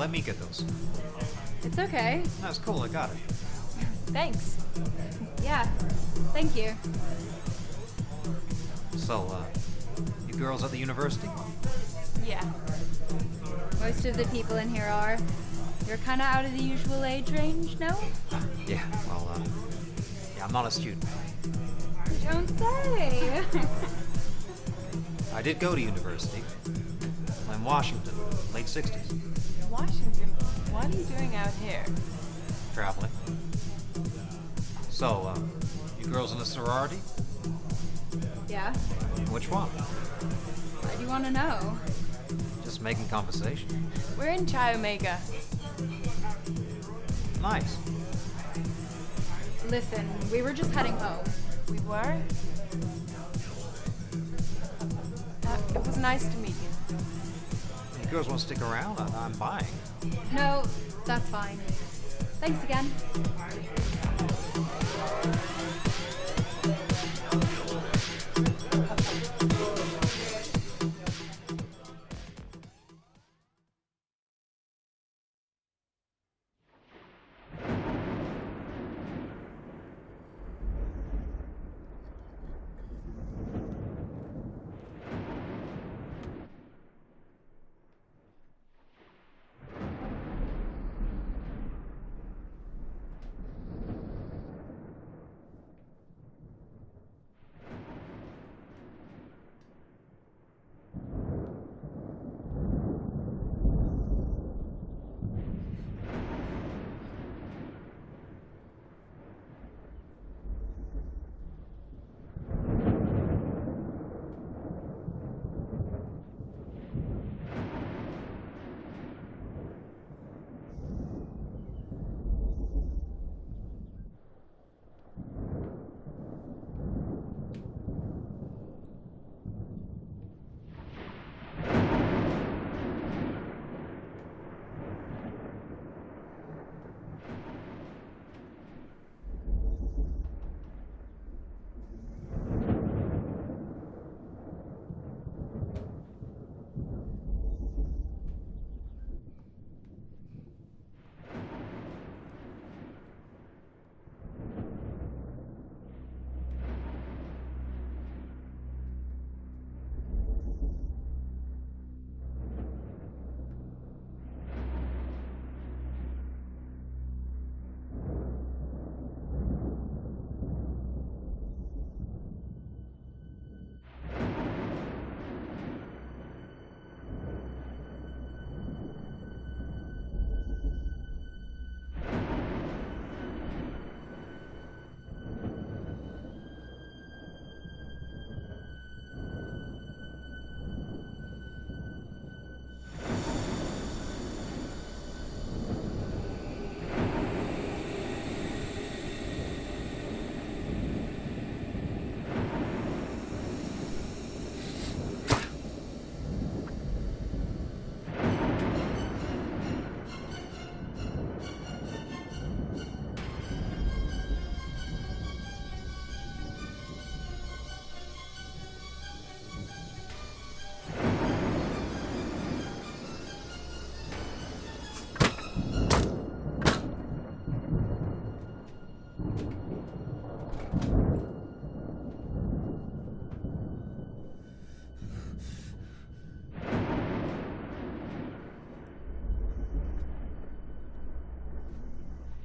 let me get those. It's okay. That's cool, I got it. Thanks. Yeah, thank you. So, you girls at the university? Yeah. Most of the people in here are. You're kind of out of the usual age range, no? Yeah, well, yeah, I'm not a student. You don't say. I did go to university. I'm in Washington, late 60s. Washington, what are you doing out here? Traveling. So, you girls in a sorority? Yeah? Which one? Why do you want to know? Just making conversation. We're in Chi Omega. Nice. Listen, we were just heading home. We were? It was nice to meet you. You girls want to stick around? I'm buying. No, that's fine. Thanks again.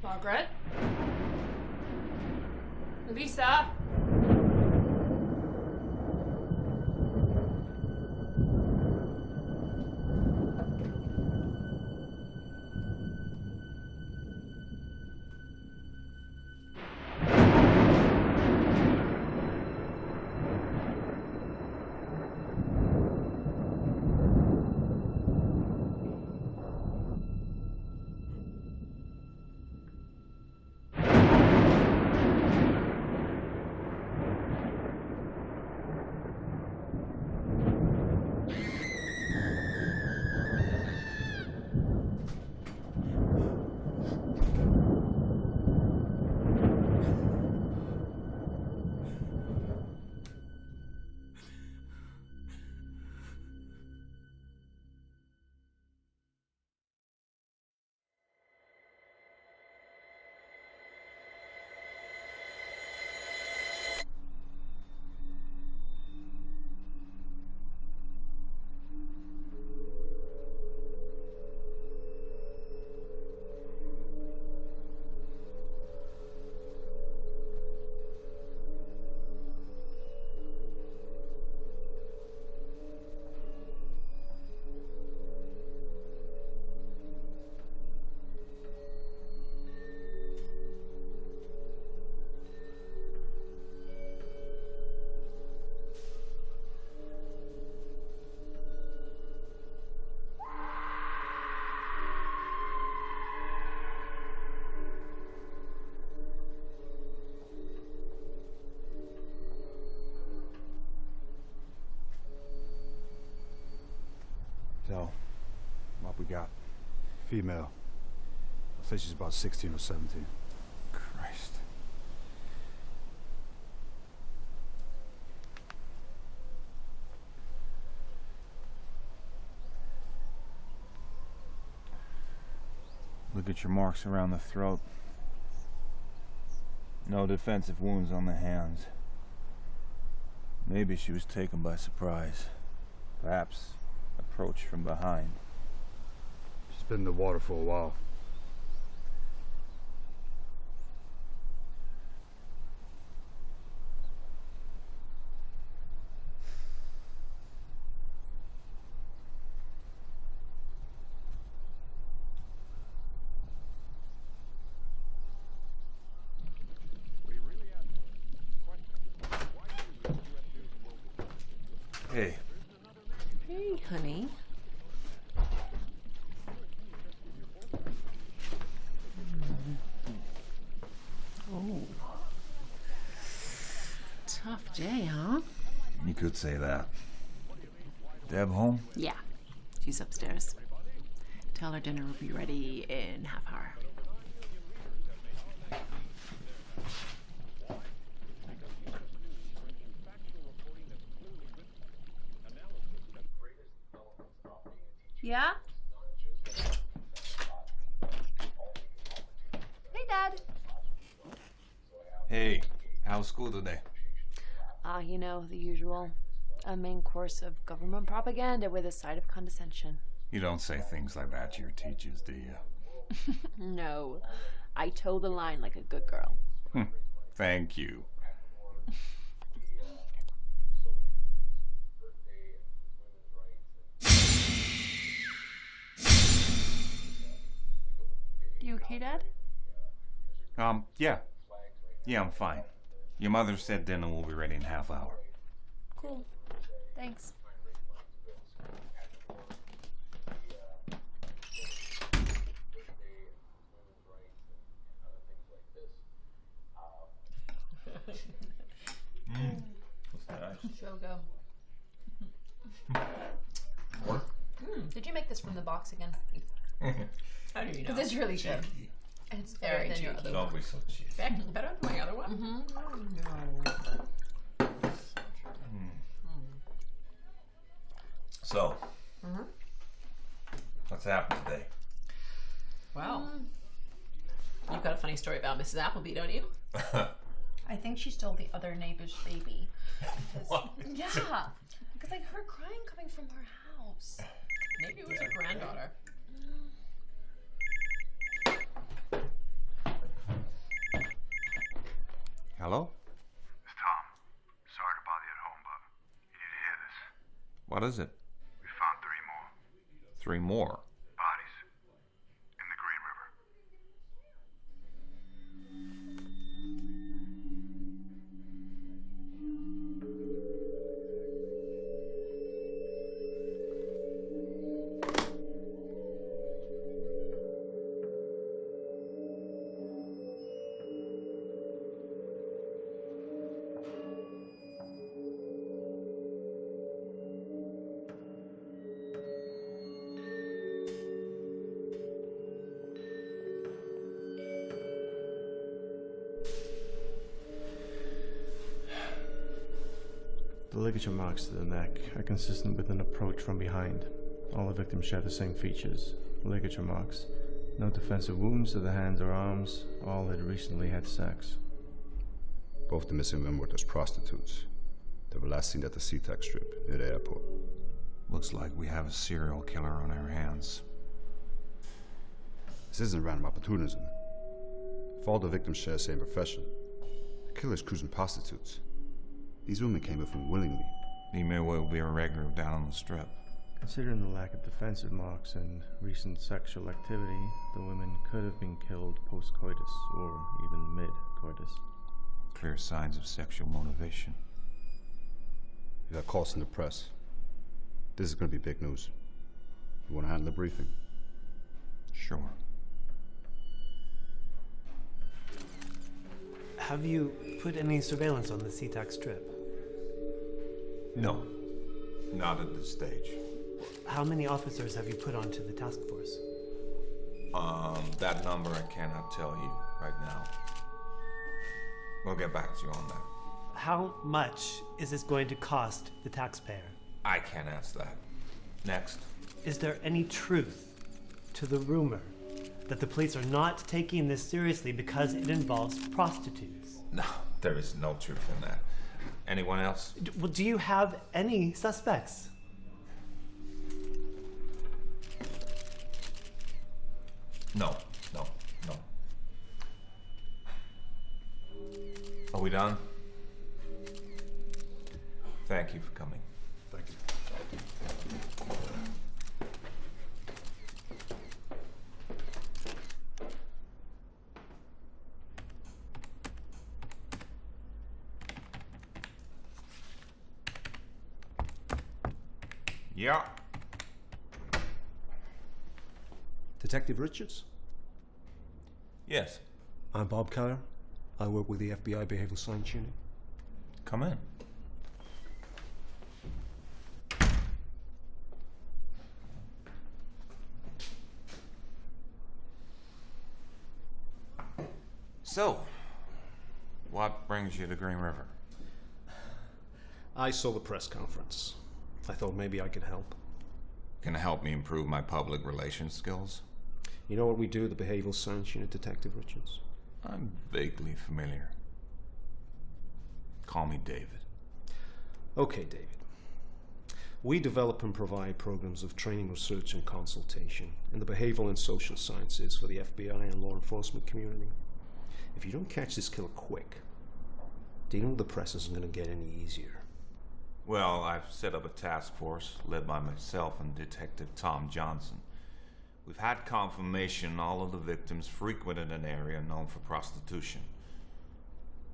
Margaret? Lisa? Tell. What we got? Female. I think she's about 16 or 17. Christ. Look at your marks around the throat. No defensive wounds on the hands. Maybe she was taken by surprise. Perhaps approached from behind. She's been in the water for a while. Hey. Hey, honey. Oh. Tough day, huh? You could say that. Deb home? Yeah. She's upstairs. Tell her dinner will be ready in half hour. Yeah? Hey, Dad. Hey, how's school today? You know, the usual. A main course of government propaganda with a side of condescension. You don't say things like that to your teachers, do you? No. I toe the line like a good girl. Thank you. You okay, Dad? Yeah. Yeah, I'm fine. Your mother said dinner will be ready in half hour. Cool. Thanks. Shogo. What? Did you make this from the box again? How do you Because it's really good. And it's better Very than your other cheeky. one. Don't be so cheesy. Better than my other one? So, what's happened today? Well, you've got a funny story about Mrs. Appleby, don't you? I think she stole the other neighbor's baby. What? Yeah. Because I heard crying coming from her house. Maybe it was her granddaughter. Hello? It's Tom. Sorry to bother you at home, but you need to hear this. What is it? We found 3 more 3 more. bodies in the Green River. The ligature marks to the neck are consistent with an approach from behind. All the victims share the same features. Ligature marks. No defensive wounds to the hands or arms. All had recently had sex. Both the missing women worked as prostitutes. They were last seen at the SeaTac strip near the airport. Looks like we have a serial killer on our hands. This isn't random opportunism. If all the victims share the same profession, the killer's cruising prostitutes. These women came with him willingly. He may well be a regular down on the strip. Considering the lack of defensive marks and recent sexual activity, the women could have been killed post-coitus or even mid-coitus. Clear signs of sexual motivation. We got calls in the press. This is going to be big news. You want to handle the briefing? Sure. Have you put any surveillance on the SeaTac strip? No. Not at this stage. How many officers have you put onto the task force? That number I cannot tell you right now. We'll get back to you on that. How much is this going to cost the taxpayer? I can't answer that. Next. Is there any truth to the rumor that the police are not taking this seriously because it involves prostitutes? No, there is no truth in that. Anyone else? Well, do you have any suspects? No. Are we done? Thank you for coming. Thank you. Yeah. Detective Richards? Yes. I'm Bob Keller. I work with the FBI Behavioral Science Unit. Come in. So, what brings you to Green River? I saw the press conference. I thought maybe I could help. Can it help me improve my public relations skills? You know what we do at the Behavioral Science Unit, Detective Richards? I'm vaguely familiar. Call me David. Okay, David. We develop and provide programs of training, research, and consultation in the behavioral and social sciences for the FBI and law enforcement community. If you don't catch this killer quick, dealing with the press isn't going to get any easier. Well, I've set up a task force led by myself and Detective Tom Johnson. We've had confirmation all of the victims frequented an area known for prostitution.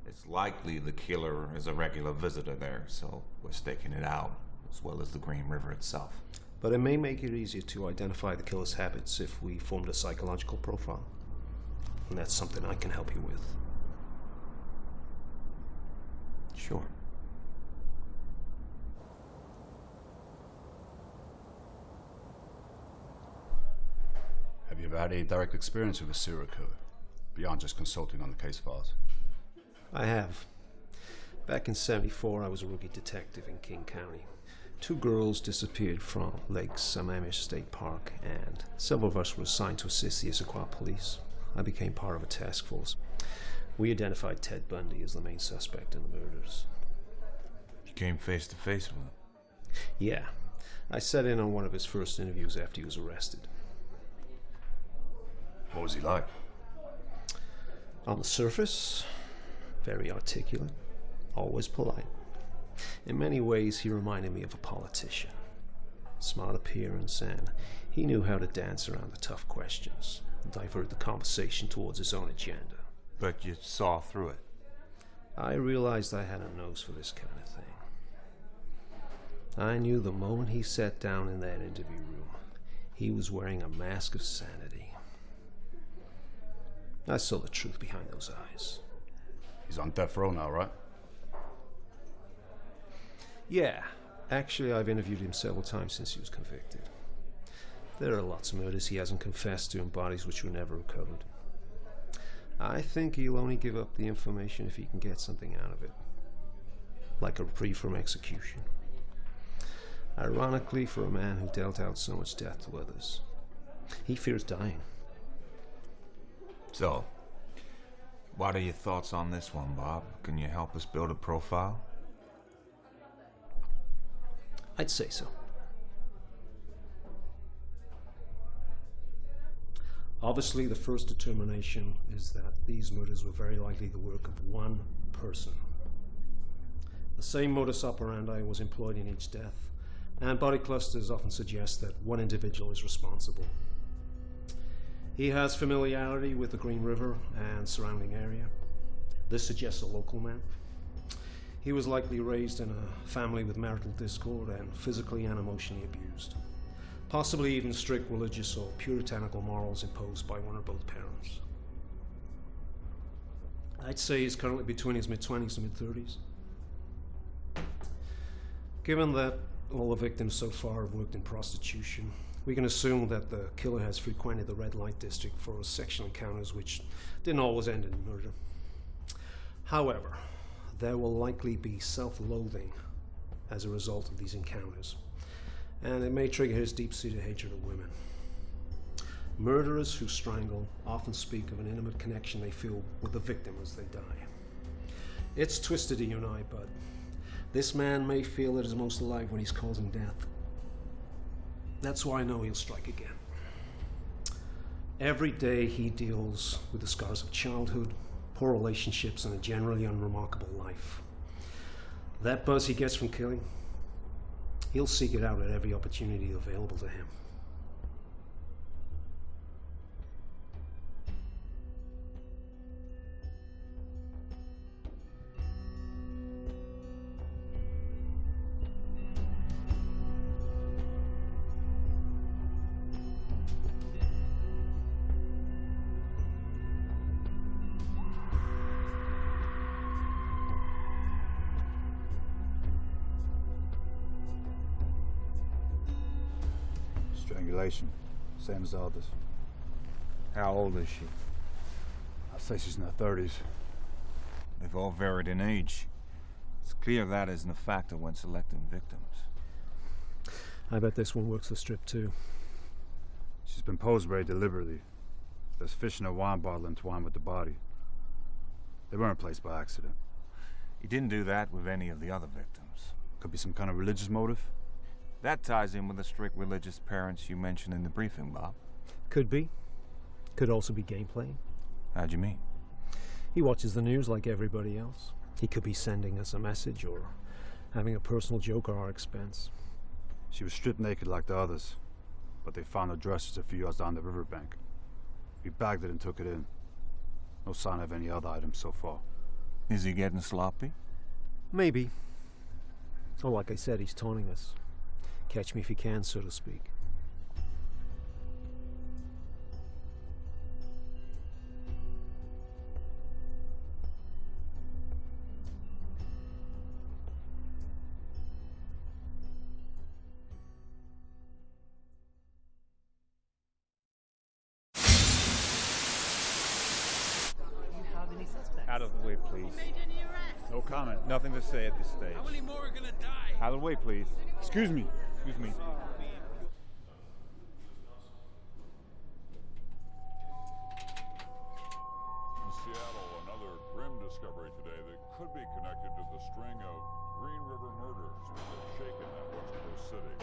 It's likely the killer is a regular visitor there, so we're staking it out, as well as the Green River itself. But it may make it easier to identify the killer's habits if we formed a psychological profile. And that's something I can help you with. Sure. Have you ever had any direct experience with a serial killer, beyond just consulting on the case files? I have. Back in '74, I was a rookie detective in King County. 2 girls disappeared from Lake Sammamish State Park, and several of us were assigned to assist the Issaquah police. I became part of a task force. We identified Ted Bundy as the main suspect in the murders. You came face to face with him? Yeah. I sat in on one of his first interviews after he was arrested. What was he like? On the surface, very articulate, always polite. In many ways, he reminded me of a politician. Smart appearance, and he knew how to dance around the tough questions, divert the conversation towards his own agenda. But you saw through it. I realized I had a nose for this kind of thing. I knew the moment he sat down in that interview room, he was wearing a mask of sanity. I saw the truth behind those eyes. He's on death row now, right? Yeah, actually I've interviewed him several times since he was convicted. There are lots of murders he hasn't confessed to and bodies which were never recovered. I think he'll only give up the information if he can get something out of it. Like a reprieve from execution. Ironically, for a man who dealt out so much death to others, he fears dying. So, what are your thoughts on this one, Bob? Can you help us build a profile? I'd say so. Obviously, the first determination is that these murders were very likely the work of one person. The same modus operandi was employed in each death, and body clusters often suggest that one individual is responsible. He has familiarity with the Green River and surrounding area. This suggests a local man. He was likely raised in a family with marital discord and physically and emotionally abused. Possibly even strict religious or puritanical morals imposed by one or both parents. I'd say he's currently between his mid-20s and mid-30s. Given that All the victims so far have worked in prostitution. We can assume that the killer has frequented the red light district for sexual encounters which didn't always end in murder. However, there will likely be self-loathing as a result of these encounters, and it may trigger his deep-seated hatred of women. Murderers who strangle often speak of an intimate connection they feel with the victim as they die. It's twisted to unite, but this man may feel at his most alive when he's causing death. That's why I know he'll strike again. Every day he deals with the scars of childhood, poor relationships, and a generally unremarkable life. That buzz he gets from killing, he'll seek it out at every opportunity available to him. Strangulation, same as others. How old is she? I'd say she's in her 30s. They've all varied in age. It's clear that isn't a factor when selecting victims. I bet this one works the strip too. She's been posed very deliberately. There's fish in a wine bottle entwined with the body. They weren't placed by accident. He didn't do that with any of the other victims. Could be some kind of religious motive. That ties in with the strict religious parents you mentioned in the briefing, Bob. Could be. Could also be gameplay. How'd you mean? He watches the news like everybody else. He could be sending us a message or having a personal joke at our expense. She was stripped naked like the others, but they found her dress just a few yards down the riverbank. We bagged it and took it in. No sign of any other items so far. Is he getting sloppy? Maybe. Oh, like I said, he's taunting us. Catch me if you can, so to speak. Out of the way, please. No comment. Nothing to say at this stage. How many more are gonna die? Out of the way, please. Excuse me. Excuse me. In Seattle, another grim discovery today that could be connected to the string of Green River murders that have shaken that West Coast city.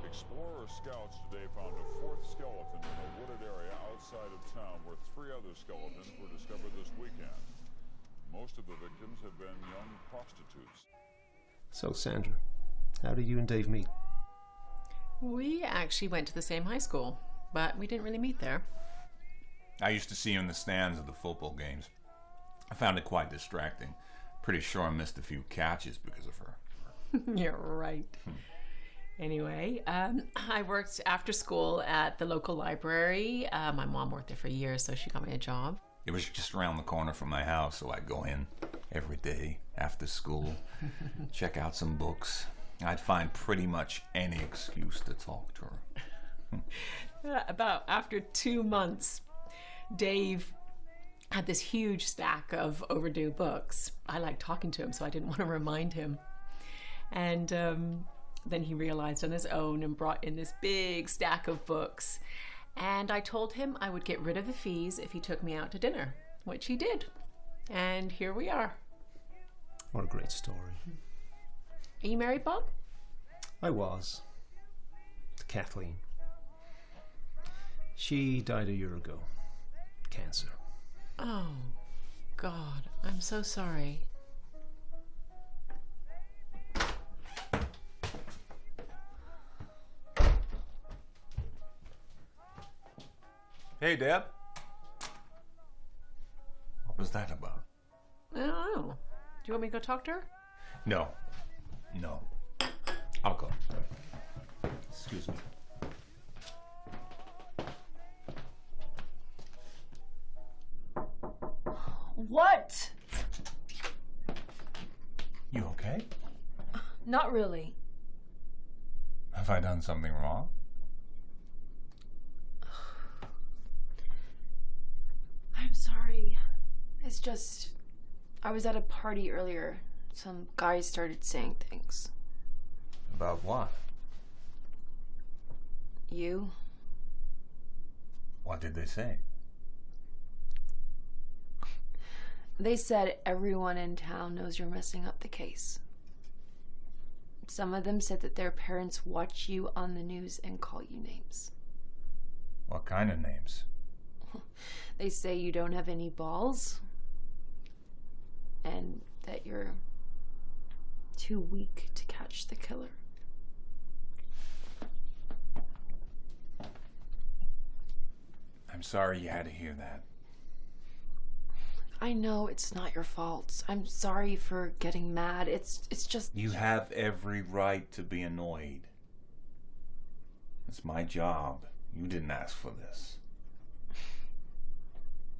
Explorer scouts today found a fourth skeleton in a wooded area outside of town where 3 other skeletons were discovered this weekend. Most of the victims have been young prostitutes. So, Sandra, how did you and Dave meet? We actually went to the same high school, but we didn't really meet there. I used to see her in the stands of the football games. I found it quite distracting. Pretty sure I missed a few catches because of her. You're right. Anyway, I worked after school at the local library. My mom worked there for years, so she got me a job. It was just around the corner from my house, so I'd go in every day after school, check out some books. I'd find pretty much any excuse to talk to her. About after 2 months, Dave had this huge stack of overdue books. I liked talking to him, so I didn't want to remind him. And then he realized on his own and brought in this big stack of books. And I told him I would get rid of the fees if he took me out to dinner, which he did. And here we are. What a great story. Are you married, Bob? I was. To Kathleen. She died a year ago. Cancer. Oh, God, I'm so sorry. Hey, Deb. What was that about? I don't know. Do you want me to go talk to her? No. No. I'll go. Excuse me. What? You okay? Not really. Have I done something wrong? I'm sorry. It's just, I was at a party earlier. Some guys started saying things. About what? You? What did they say? They said everyone in town knows you're messing up the case. Some of them said that their parents watch you on the news and call you names. What kind of names? They say you don't have any balls, and that you're too weak to catch the killer. I'm sorry you had to hear that. I know it's not your fault. I'm sorry for getting mad. It's just... You have every right to be annoyed. It's my job. You didn't ask for this.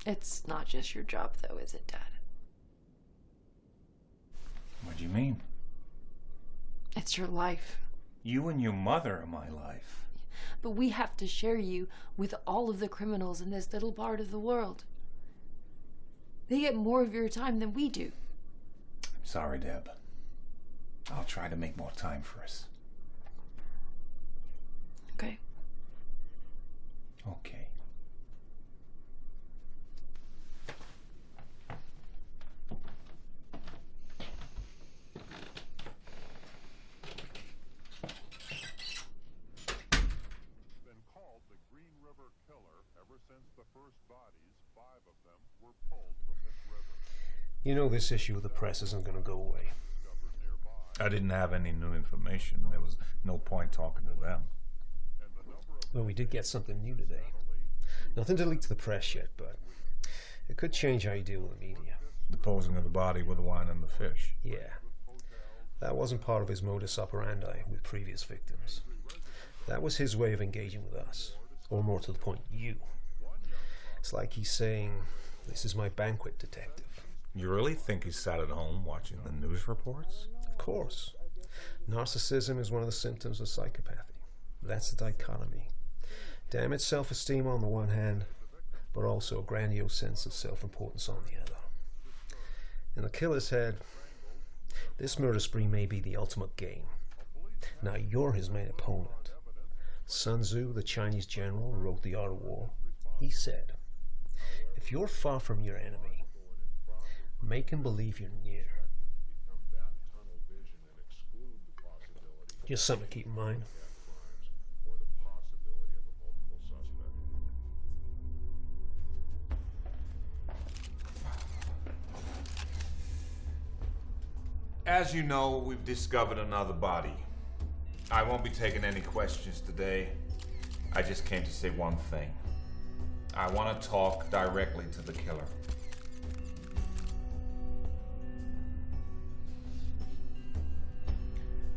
It's not just your job, though, is it, Dad? What do you mean? It's your life. You and your mother are my life. But we have to share you with all of the criminals in this little part of the world. They get more of your time than we do. I'm sorry, Deb. I'll try to make more time for us. Okay. Okay. Been called the Green River Killer ever since the first bodies, 5 of them, were pulled from this river. You know this issue of the press isn't going to go away. I didn't have any new information. There was no point talking to them. Well, we did get something new today. Nothing to leak to the press yet, but it could change how you deal with the media. The posing of the body with the wine and the fish. Yeah. That wasn't part of his modus operandi with previous victims. That was his way of engaging with us. Or more to the point, you. It's like he's saying, "This is my banquet, detective." You really think he sat at home watching the news reports? Of course. Narcissism is one of the symptoms of psychopathy. That's the dichotomy. Damaged self-esteem on the one hand, but also a grandiose sense of self-importance on the other. In the killer's head, this murder spree may be the ultimate game. Now you're his main opponent. Sun Tzu, the Chinese general who wrote The Art of War, he said, "If you're far from your enemy, make him believe you're near." Just something to keep in mind. As you know, we've discovered another body. I won't be taking any questions today. I just came to say one thing. I want to talk directly to the killer.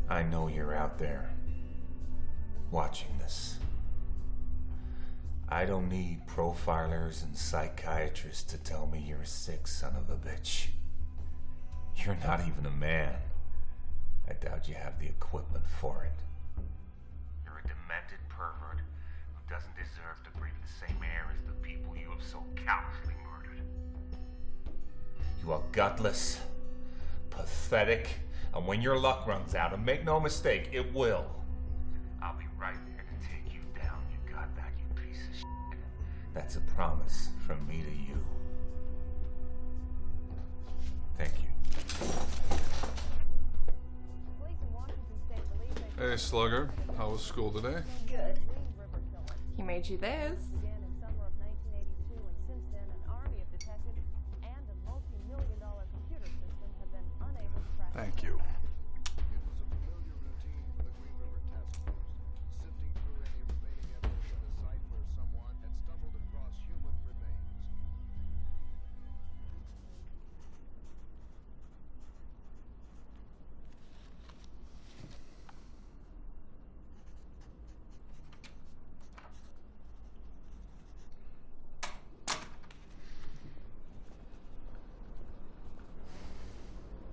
I know you're out there watching this. I don't need profilers and psychiatrists to tell me you're a sick son of a bitch. You're not even a man. I doubt you have the equipment for it. You're a demented pervert who doesn't deserve to breathe the same air as the people you have so callously murdered. You are gutless, pathetic, and when your luck runs out, and make no mistake, it will, I'll be right there to take you down, you godbag, you piece of shit. That's a promise from me to you. Thank you. Hey, Slugger. How was school today? Good. He made you this. Thank you.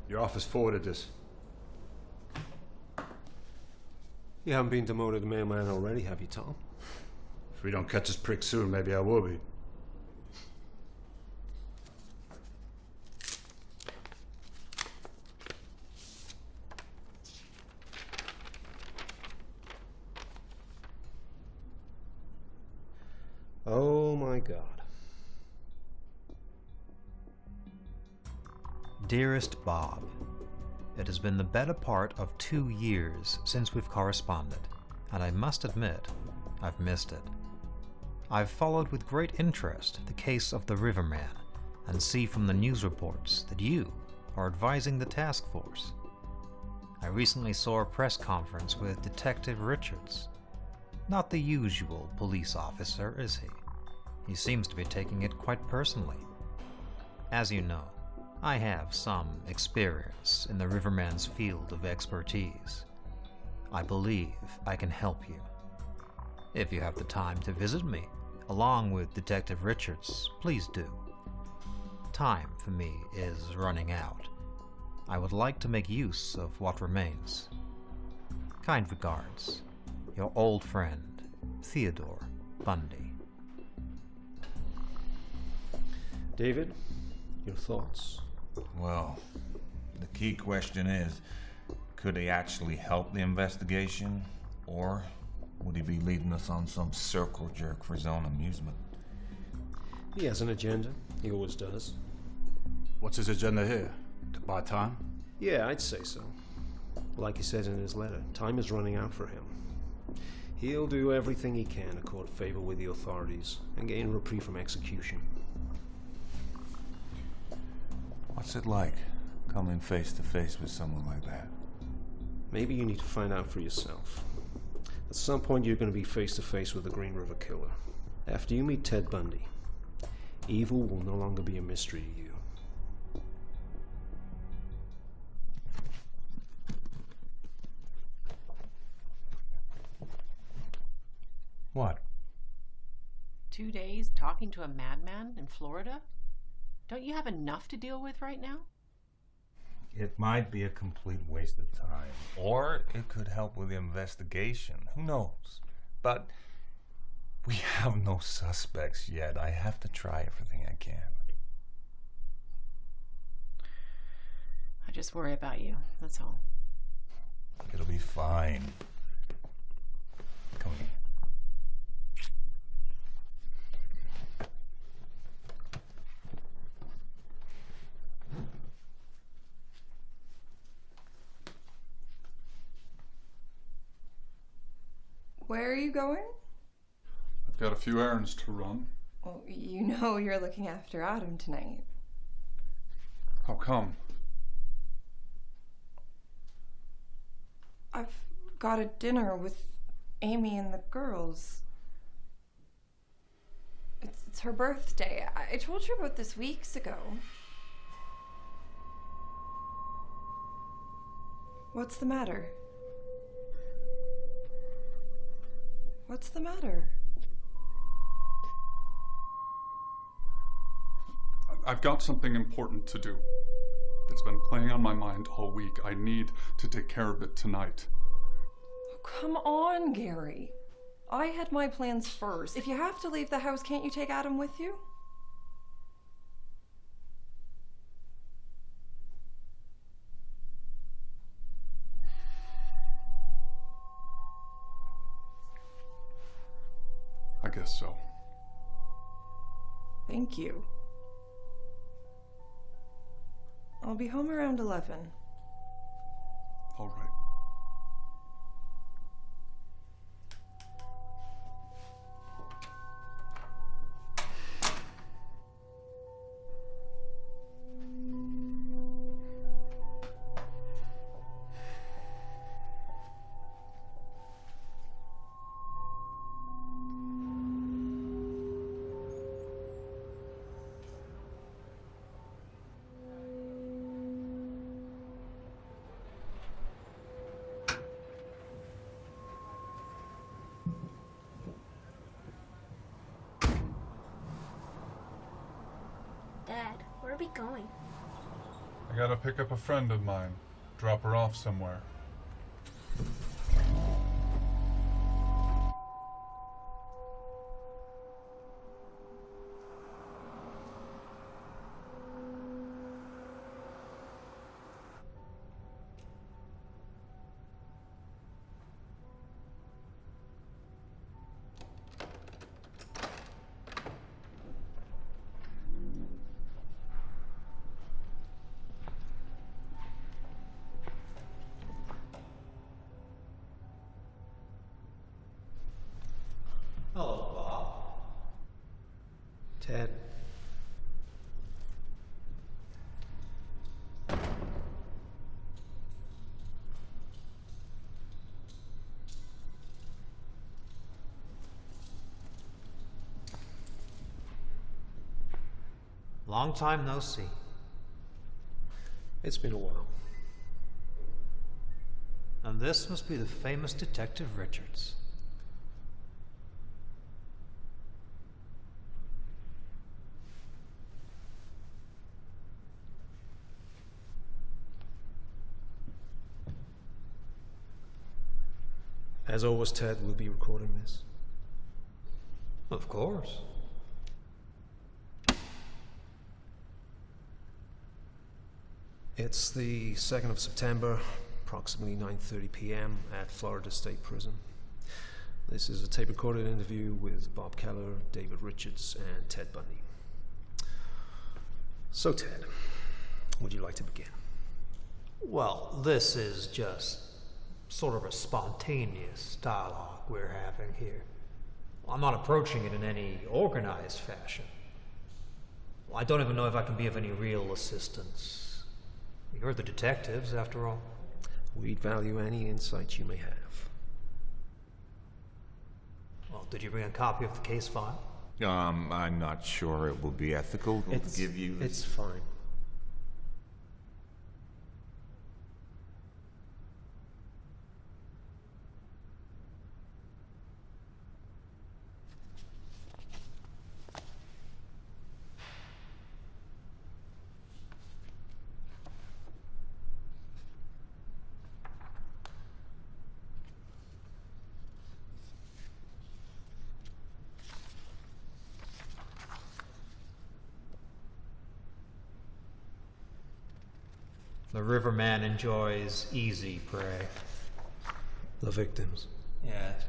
Your office forwarded this. You haven't been demoted to mailman already, have you, Tom? If we don't catch this prick soon, maybe I will be. Oh my God. Dearest Bob, it has been the better part of 2 years since we've corresponded, and I must admit, I've missed it. I've followed with great interest the case of the Riverman, and see from the news reports that you are advising the task force. I recently saw a press conference with Detective Richards. Not the usual police officer, is he? He seems to be taking it quite personally. As you know, I have some experience in the Riverman's field of expertise. I believe I can help you. If you have the time to visit me, along with Detective Richards, please do. Time for me is running out. I would like to make use of what remains. Kind regards, your old friend, Theodore Bundy. David, your thoughts? Well, the key question is, could he actually help the investigation, or would he be leading us on some circle jerk for his own amusement? He has an agenda. He always does. What's his agenda here? To buy time? Yeah, I'd say so. Like he says in his letter, time is running out for him. He'll do everything he can to court favor with the authorities and gain reprieve from execution. What's it like, coming face to face with someone like that? Maybe you need to find out for yourself. At some point you're going to be face to face with the Green River Killer. After you meet Ted Bundy, evil will no longer be a mystery to you. What? 2 days talking to a madman in Florida? Don't you have enough to deal with right now? It might be a complete waste of time. Or it could help with the investigation. Who knows? But we have no suspects yet. I have to try everything I can. I just worry about you, that's all. It'll be fine. Come here. Where are you going? I've got a few errands to run. Well, you know you're looking after Adam tonight. How come? I've got a dinner with Amy and the girls. It's her birthday. I told you about this weeks ago. What's the matter? What's the matter? I've got something important to do. It's been playing on my mind all week. I need to take care of it tonight. Oh, come on, Gary. I had my plans first. If you have to leave the house, can't you take Adam with you? I guess so. Thank you. I'll be home around 11. All right. Dad, where are we going? I gotta pick up a friend of mine. Drop her off somewhere. Ted. Long time no see. It's been a while. And this must be the famous Detective Richards. As always, Ted, we'll be recording this. Of course. It's the 2nd of September, approximately 9:30 p.m. at Florida State Prison. This is a tape-recorded interview with Bob Keller, David Richards, and Ted Bundy. So, Ted, would you like to begin? Well, this is just sort of a spontaneous dialogue we're having here. I'm not approaching it in any organized fashion. I don't even know if I can be of any real assistance. You're the detectives, after all. We'd value any insight you may have. Well, did you bring a copy of the case file? I'm not sure it will be ethical to give you... It's fine. The Riverman enjoys easy prey. The victims. Yes.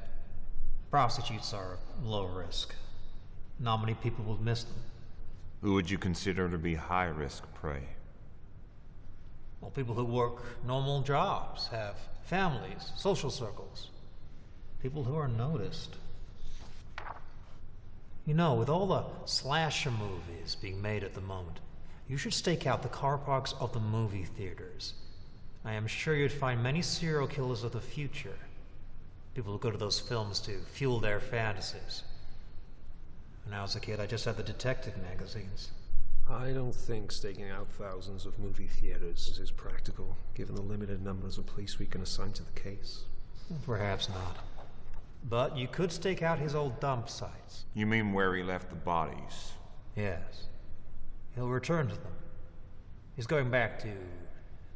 Prostitutes are low risk. Not many people will miss them. Who would you consider to be high-risk prey? Well, people who work normal jobs, have families, social circles. People who are noticed. You know, with all the slasher movies being made at the moment, you should stake out the car parks of the movie theaters. I am sure you'd find many serial killers of the future. People who go to those films to fuel their fantasies. When I was a kid, I just had the detective magazines. I don't think staking out thousands of movie theaters is practical, given the limited numbers of police we can assign to the case. Perhaps not. But you could stake out his old dump sites. You mean where he left the bodies? Yes. He'll return to them. He's going back to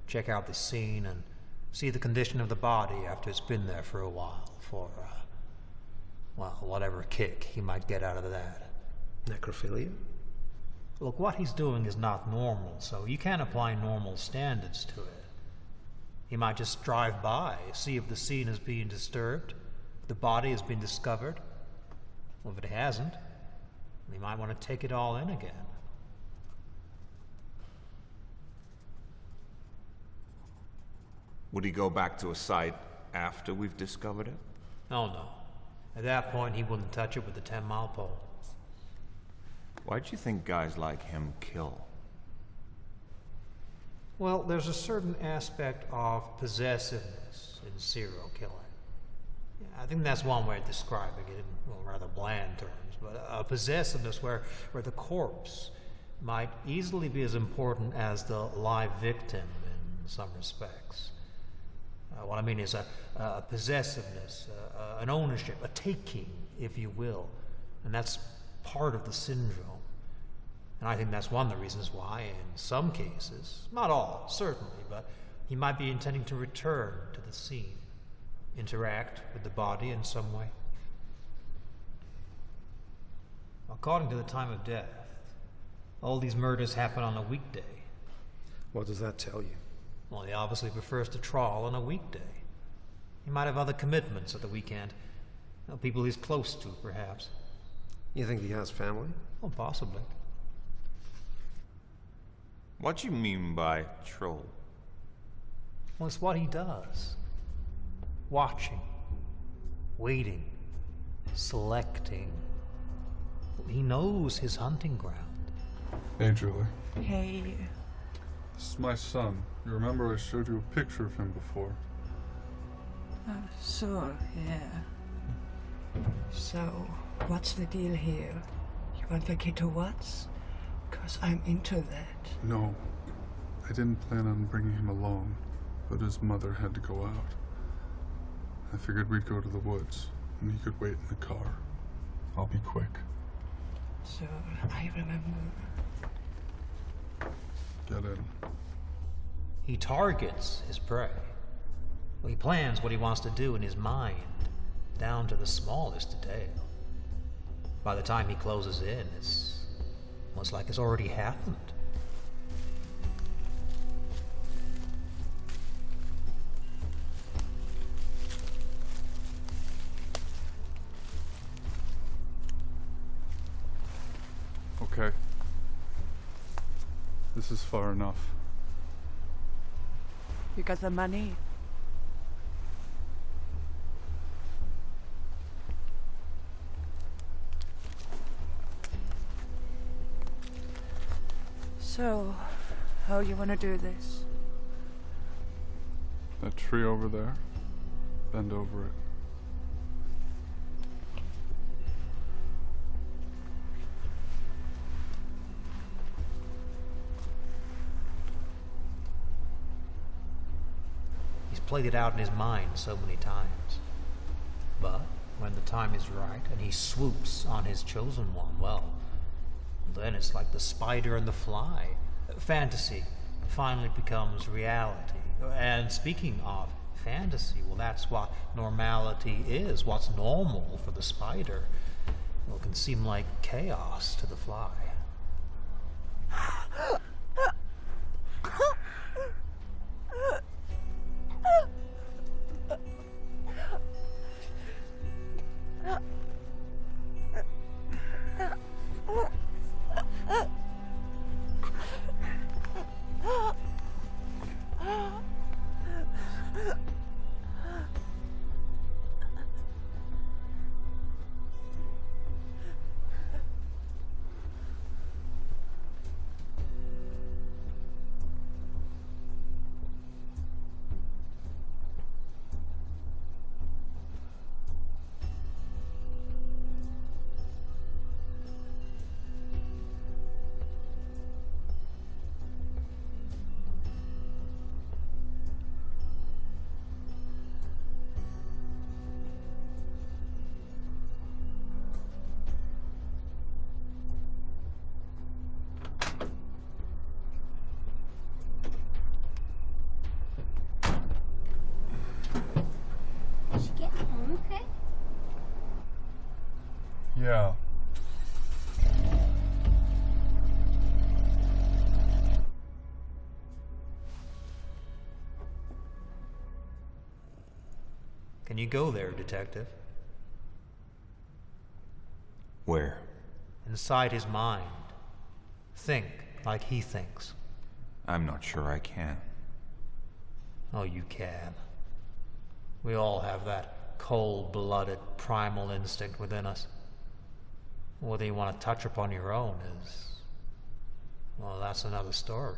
check out the scene and see the condition of the body after it's been there for a while for, well, whatever kick he might get out of that. Necrophilia? Look, what he's doing is not normal, so you can't apply normal standards to it. He might just drive by, see if the scene is being disturbed, if the body has been discovered. Well, if it hasn't, he might want to take it all in again. Would he go back to a site after we've discovered it? Oh, no. At that point, he wouldn't touch it with a 10-mile pole. Why do you think guys like him kill? Well, there's a certain aspect of possessiveness in serial killing. I think that's one way of describing it in, well, rather bland terms, but a possessiveness where the corpse might easily be as important as the live victim in some respects. What I mean is a possessiveness, an ownership, a taking, if you will. And that's part of the syndrome. And I think that's one of the reasons why, in some cases, not all, certainly, but he might be intending to return to the scene, interact with the body in some way. According to the time of death, all these murders happen on a weekday. What does that tell you? Well, he obviously prefers to trawl on a weekday. He might have other commitments at the weekend. People he's close to, perhaps. You think he has family? Oh, possibly. What do you mean by troll? Well, it's what he does. Watching. Waiting. Selecting. He knows his hunting ground. Hey, Julie. Hey. This is my son. You remember I showed you a picture of him before? So, yeah. So, what's the deal here? You want the kid to Watts? 'Cause I'm into that. No. I didn't plan on bringing him along, but his mother had to go out. I figured we'd go to the woods, and he could wait in the car. I'll be quick. So, I remember. Get in. He targets his prey. He plans what he wants to do in his mind, down to the smallest detail. By the time he closes in, it's almost like it's already happened. Okay. This is far enough. You got the money? So, how you want to do this? That tree over there, bend over it. He's played it out in his mind so many times. But when the time is right and he swoops on his chosen one, well, then it's like the spider and the fly. Fantasy finally becomes reality. And speaking of fantasy, well, that's what normality is. What's normal for the spider, well, can seem like chaos to the fly. Yeah. Can you go there, detective? Where? Inside his mind. Think like he thinks. I'm not sure I can. Oh, you can. We all have that cold-blooded primal instinct within us. Whether you want to touch upon your own is... well, that's another story.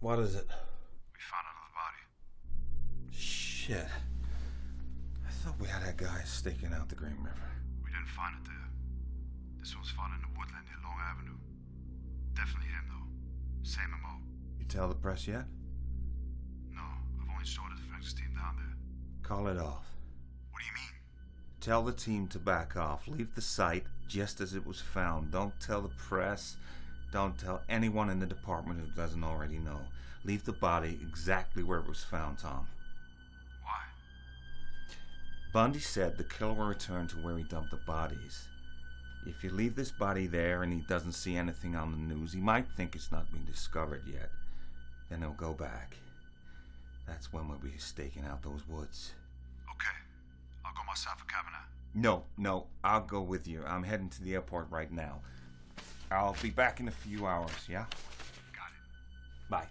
What is it? We found another body. Shit. I thought we had that guy staking out the Green River. We didn't find it there. This one was found in the woodland near Long Avenue. Definitely him, though. Same MO. You tell the press yet? No, I've only showed the forensics team down there. Call it off. What do you mean? Tell the team to back off. Leave the site just as it was found. Don't tell the press. Don't tell anyone in the department who doesn't already know. Leave the body exactly where it was found, Tom. Why? Bundy said the killer will return to where he dumped the bodies. If you leave this body there and he doesn't see anything on the news, he might think it's not been discovered yet. Then he'll go back. That's when we'll be staking out those woods. Okay. I'll go myself a cabinet. No, I'll go with you. I'm heading to the airport right now. I'll be back in a few hours, yeah? Got it. Bye.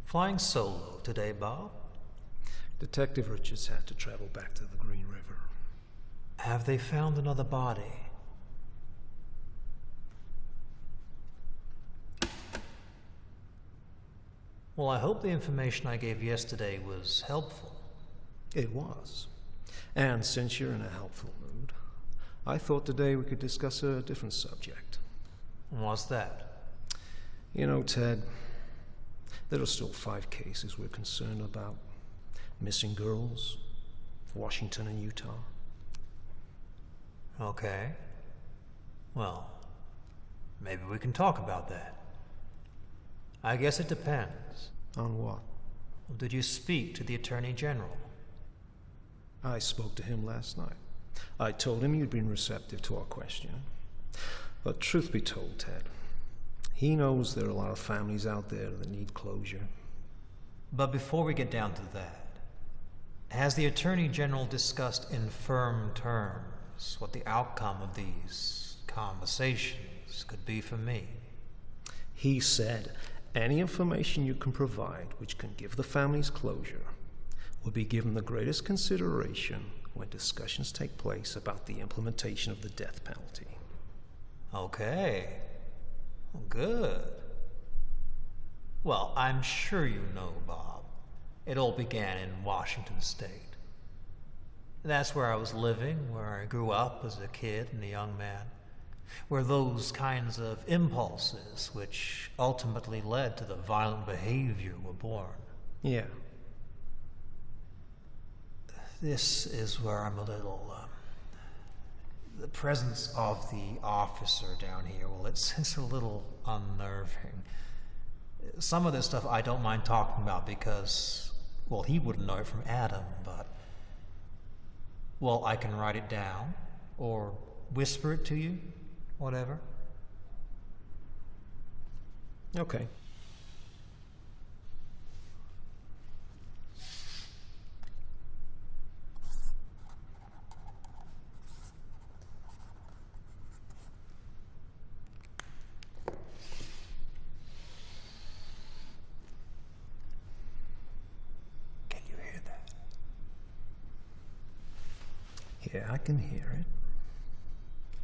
Flying solo today, Bob? Detective Richards had to travel back to the Green River. Have they found another body? Well, I hope the information I gave yesterday was helpful. It was. And since you're in a helpful mood, I thought today we could discuss a different subject. What's that? You know, Ted, there are still 5 cases we're concerned about. Missing girls, Washington and Utah. Okay. Well, maybe we can talk about that. I guess it depends. On what? Did you speak to the Attorney General? I spoke to him last night. I told him you'd been receptive to our question. But truth be told, Ted, he knows there are a lot of families out there that need closure. But before we get down to that, has the Attorney General discussed in firm terms what the outcome of these conversations could be for me? He said any information you can provide which can give the families closure will be given the greatest consideration when discussions take place about the implementation of the death penalty. Okay. Well, good. Well, I'm sure you know, Bob. It all began in Washington State. That's where I was living, where I grew up as a kid and a young man, where those kinds of impulses, which ultimately led to the violent behavior, were born. Yeah. This is where I'm a little, the presence of the officer down here, well, it's a little unnerving. Some of this stuff I don't mind talking about because, well, he wouldn't know it from Adam, but, well, I can write it down or whisper it to you, whatever. Okay. Yeah, I can hear it.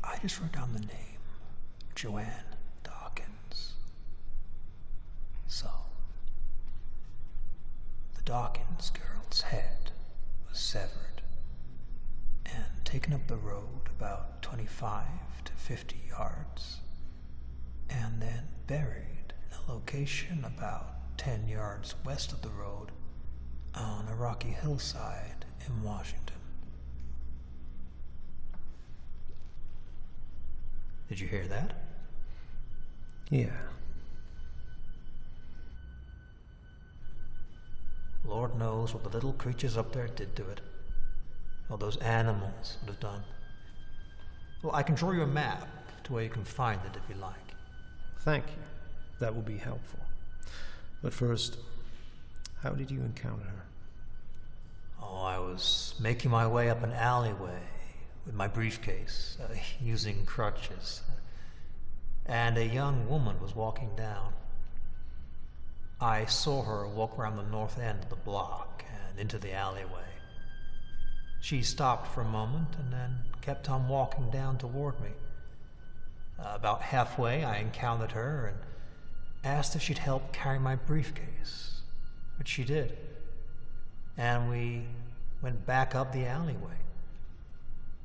I just wrote down the name, Joanne Dawkins. So, the Dawkins girl's head was severed and taken up the road about 25 to 50 yards, and then buried in a location about 10 yards west of the road on a rocky hillside in Washington. Did you hear that? Yeah. Lord knows what the little creatures up there did to it. What those animals would have done. Well, I can draw you a map to where you can find it if you like. Thank you. That will be helpful. But first, how did you encounter her? Oh, I was making my way up an alleyway with my briefcase, using crutches. And a young woman was walking down. I saw her walk around the north end of the block and into the alleyway. She stopped for a moment and then kept on walking down toward me. About halfway, I encountered her and asked if she'd help carry my briefcase, which she did. And we went back up the alleyway.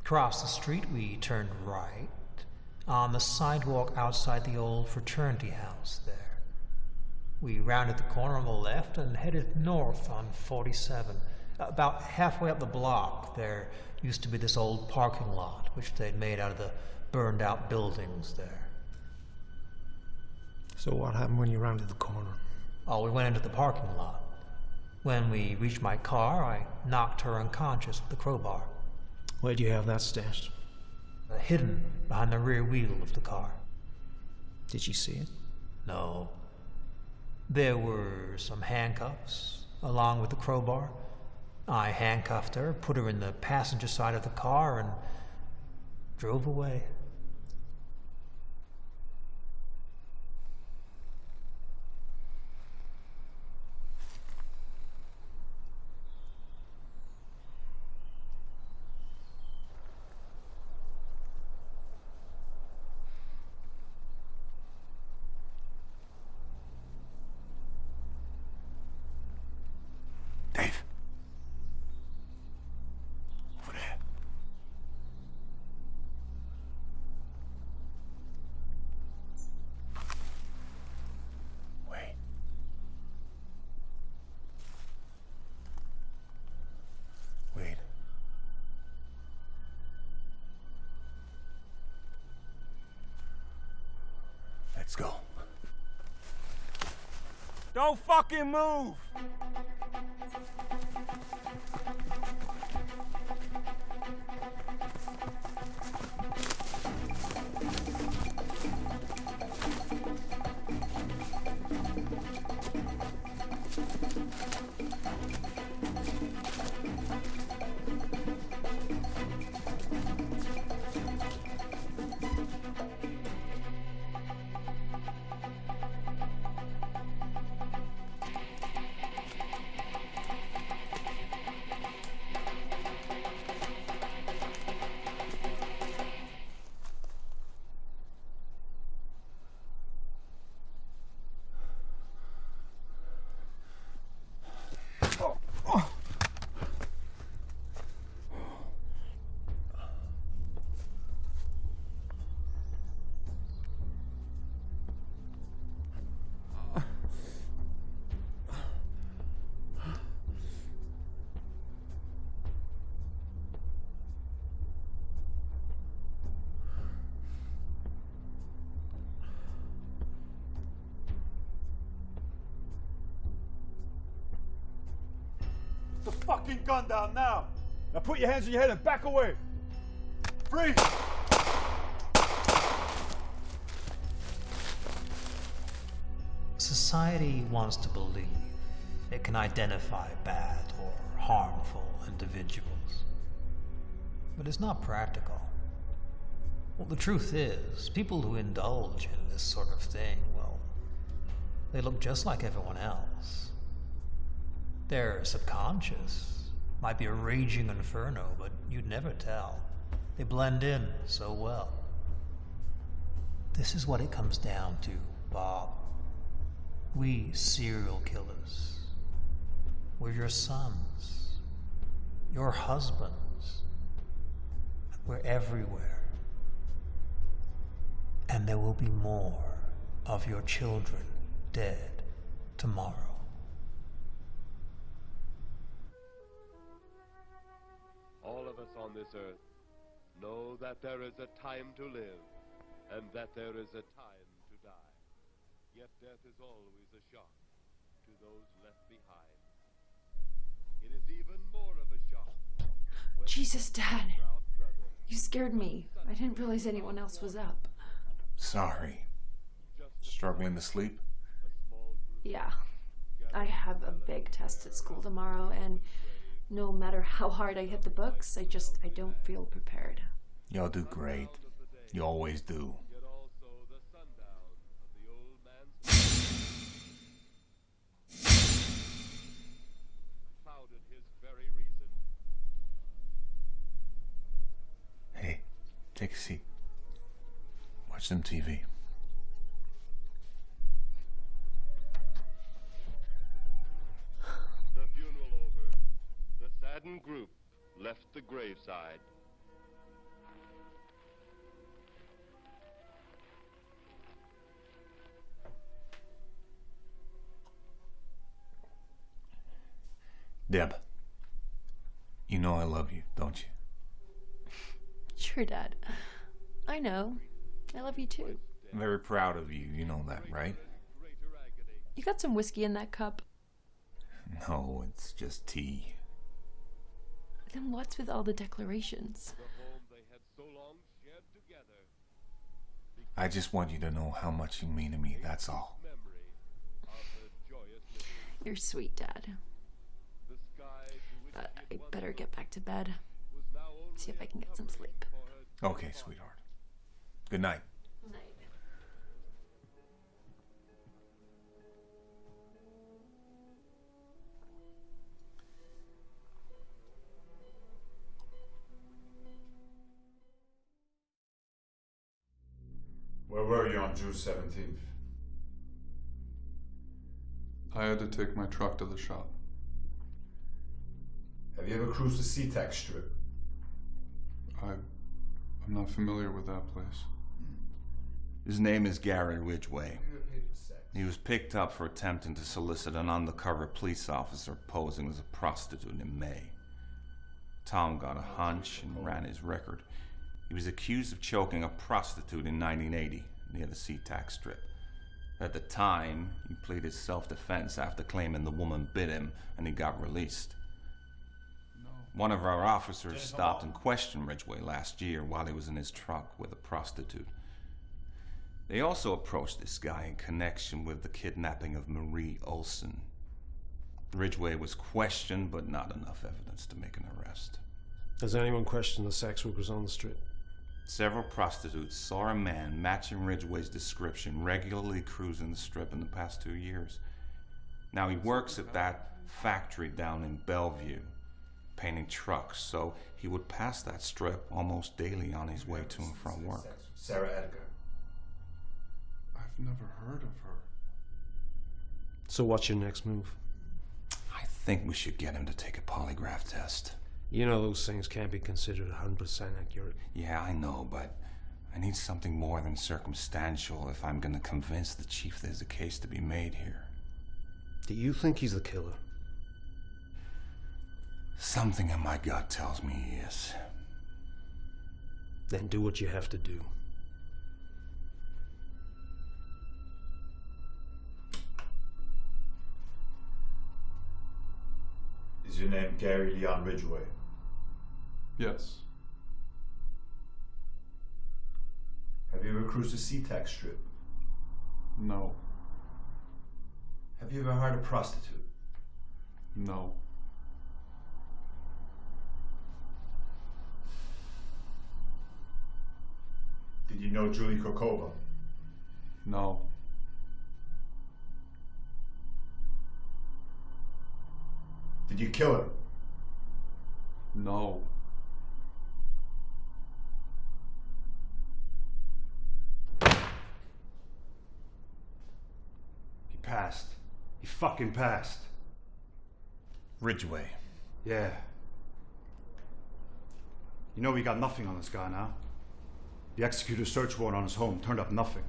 Across the street, we turned right on the sidewalk outside the old fraternity house there. We rounded the corner on the left and headed north on 47. About halfway up the block, there used to be this old parking lot, which they'd made out of the burned out buildings there. So what happened when you rounded the corner? Oh, we went into the parking lot. When we reached my car, I knocked her unconscious with the crowbar. Where do you have that stashed? Hidden behind the rear wheel of the car. Did she see it? No. There were some handcuffs, along with the crowbar. I handcuffed her, put her in the passenger side of the car, and drove away. Dave. Over there. Wait. Wait. Let's go. Don't fucking move! The fucking gun down now! Now put your hands on your head and back away! Freeze! Society wants to believe it can identify bad or harmful individuals. But it's not practical. Well, the truth is, people who indulge in this sort of thing, well, they look just like everyone else. Their subconscious might be a raging inferno, but you'd never tell. They blend in so well. This is what it comes down to, Bob. We serial killers. We're your sons, your husbands. We're everywhere. And there will be more of your children dead tomorrow. All of us on this earth know that there is a time to live and that there is a time to die. Yet death is always a shock to those left behind. It is even more of a shock. Jesus, Dad. You scared me. I didn't realize anyone else was up. Sorry. Struggling to sleep? Yeah. I have a big test at school tomorrow, and No matter how hard I hit the books, I don't feel prepared. You'll do great. You always do. Hey, take a seat. Watch some TV. The funeral over, the saddened group left the graveside. Deb, you know I love you, don't you? Sure, Dad. I know. I love you too. I'm very proud of you, you know that, right? You got some whiskey in that cup. No, it's just tea. Then what's with all the declarations? I just want you to know how much you mean to me, that's all. You're sweet, Dad. I better get back to bed. See if I can get some sleep. Okay, sweetheart. Good night. Where were you on June 17th? I had to take my truck to the shop. Have you ever cruised the SeaTac Strip? I'm not familiar with that place. His name is Gary Ridgway. He was picked up for attempting to solicit an undercover police officer posing as a prostitute in May. Tom got a hunch and ran his record. He was accused of choking a prostitute in 1980 near the SeaTac Strip. At the time, he pleaded self-defense after claiming the woman bit him, and he got released. One of our officers stopped and questioned Ridgway last year while he was in his truck with a prostitute. They also approached this guy in connection with the kidnapping of Marie Olson. Ridgway was questioned, but not enough evidence to make an arrest. Has anyone questioned the sex workers on the strip? Several prostitutes saw a man matching Ridgway's description regularly cruising the strip in the past 2 years. Now he works at that factory down in Bellevue, painting trucks, so he would pass that strip almost daily on his way to and from work. Sarah Edgar. I've never heard of her. So what's your next move? I think we should get him to take a polygraph test. You know those things can't be considered 100% accurate. Yeah, I know, but I need something more than circumstantial if I'm gonna convince the chief there's a case to be made here. Do you think he's the killer? Something in my gut tells me he is. Then do what you have to do. Is your name Gary Leon Ridgway? Yes. Have you ever cruised the SeaTac Strip? No. Have you ever hired a prostitute? No. Did you know Julie Kokova? No. Did you kill her? No. He passed. He fucking passed. Ridgway. Yeah. You know we got nothing on this guy now. The executed search warrant on his home turned up nothing.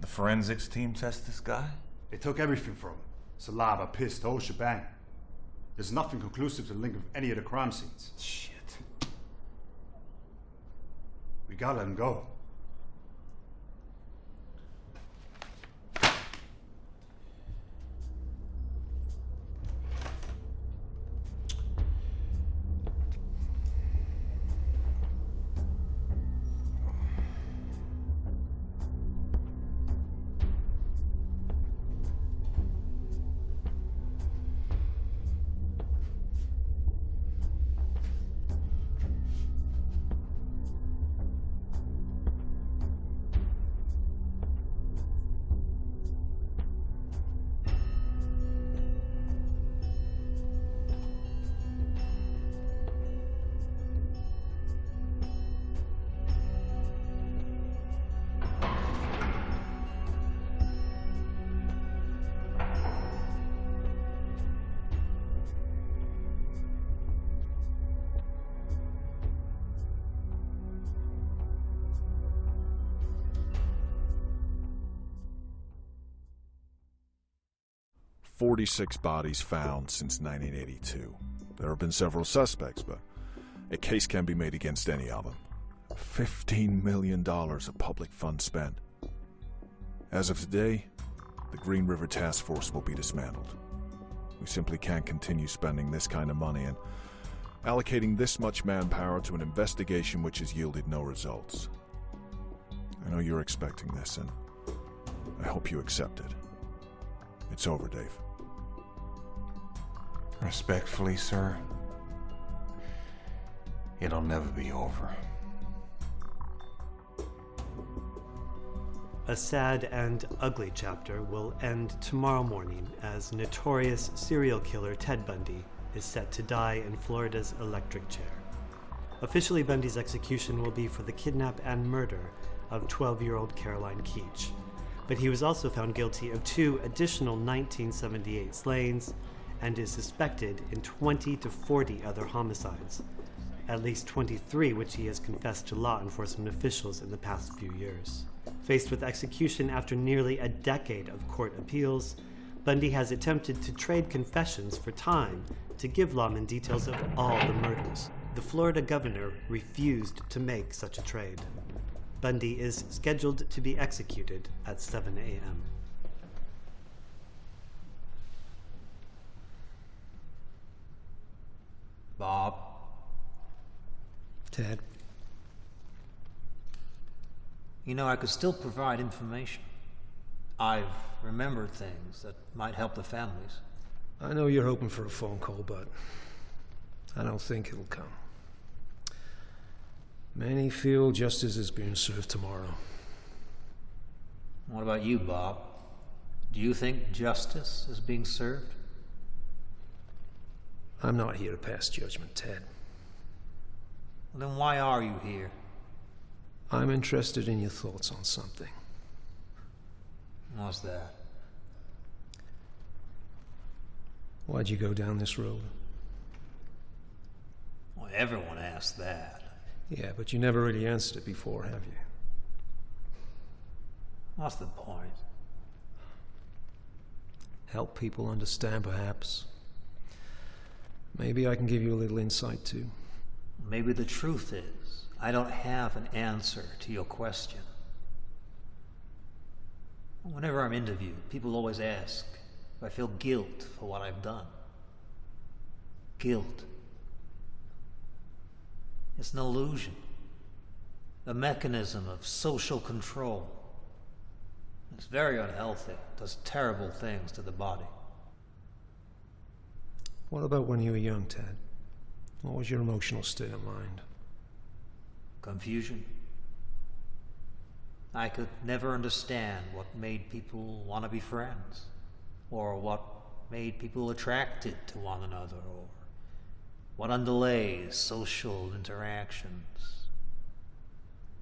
The forensics team test this guy? They took everything from him. Saliva, piss, the whole shebang. There's nothing conclusive to the link of any of the crime scenes. Shit. We gotta let him go. 46 bodies found since 1982. There have been several suspects, but a case can be made against any of them. $15 million of public funds spent. As of today, the Green River Task Force will be dismantled. We simply can't continue spending this kind of money and allocating this much manpower to an investigation which has yielded no results. I know you're expecting this, and I hope you accept it. It's over, Dave. Respectfully, sir, it'll never be over. A sad and ugly chapter will end tomorrow morning as notorious serial killer Ted Bundy is set to die in Florida's electric chair. Officially, Bundy's execution will be for the kidnap and murder of 12-year-old Caroline Keach, but he was also found guilty of 2 additional 1978 slayings and is suspected in 20 to 40 other homicides, at least 23 which he has confessed to law enforcement officials in the past few years. Faced with execution after nearly a decade of court appeals, Bundy has attempted to trade confessions for time to give lawmen details of all the murders. The Florida governor refused to make such a trade. Bundy is scheduled to be executed at 7 a.m. Bob? Ted? You know, I could still provide information. I've remembered things that might help the families. I know you're hoping for a phone call, but I don't think it'll come. Many feel justice is being served tomorrow. What about you, Bob? Do you think justice is being served? I'm not here to pass judgment, Ted. Well, then why are you here? I'm interested in your thoughts on something. What's that? Why'd you go down this road? Well, everyone asks that. Yeah, but you never really answered it before, have you? What's the point? Help people understand, perhaps. Maybe I can give you a little insight, too. Maybe the truth is, I don't have an answer to your question. Whenever I'm interviewed, people always ask if I feel guilt for what I've done. Guilt. It's an illusion, a mechanism of social control. It's very unhealthy, does terrible things to the body. What about when you were young, Ted? What was your emotional state of mind? Confusion. I could never understand what made people want to be friends, or what made people attracted to one another, or what underlays social interactions.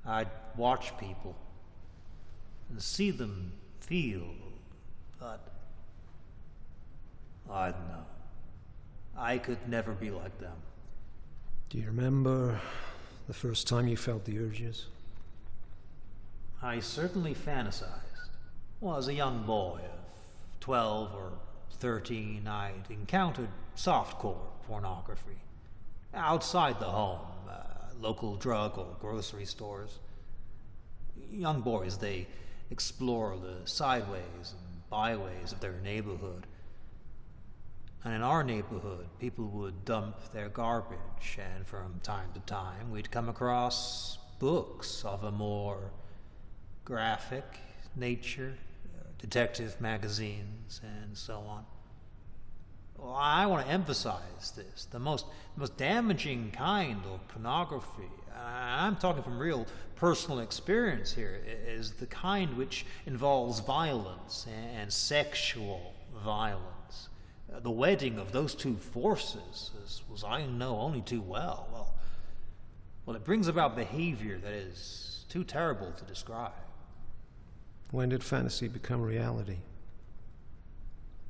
I'd watch people and see them feel, but I don't know. I could never be like them. Do you remember the first time you felt the urges? I certainly fantasized. Well, as a young boy of 12 or 13, I'd encountered softcore pornography. Outside the home, local drug or grocery stores. Young boys, they explore the sideways and byways of their neighborhood. And in our neighborhood, people would dump their garbage, and from time to time, we'd come across books of a more graphic nature, detective magazines, and so on. Well, I want to emphasize this. The most damaging kind of pornography, I'm talking from real personal experience here, is the kind which involves violence and sexual violence. The wedding of those two forces, as I know only too well, well, it brings about behavior that is too terrible to describe. When did fantasy become reality?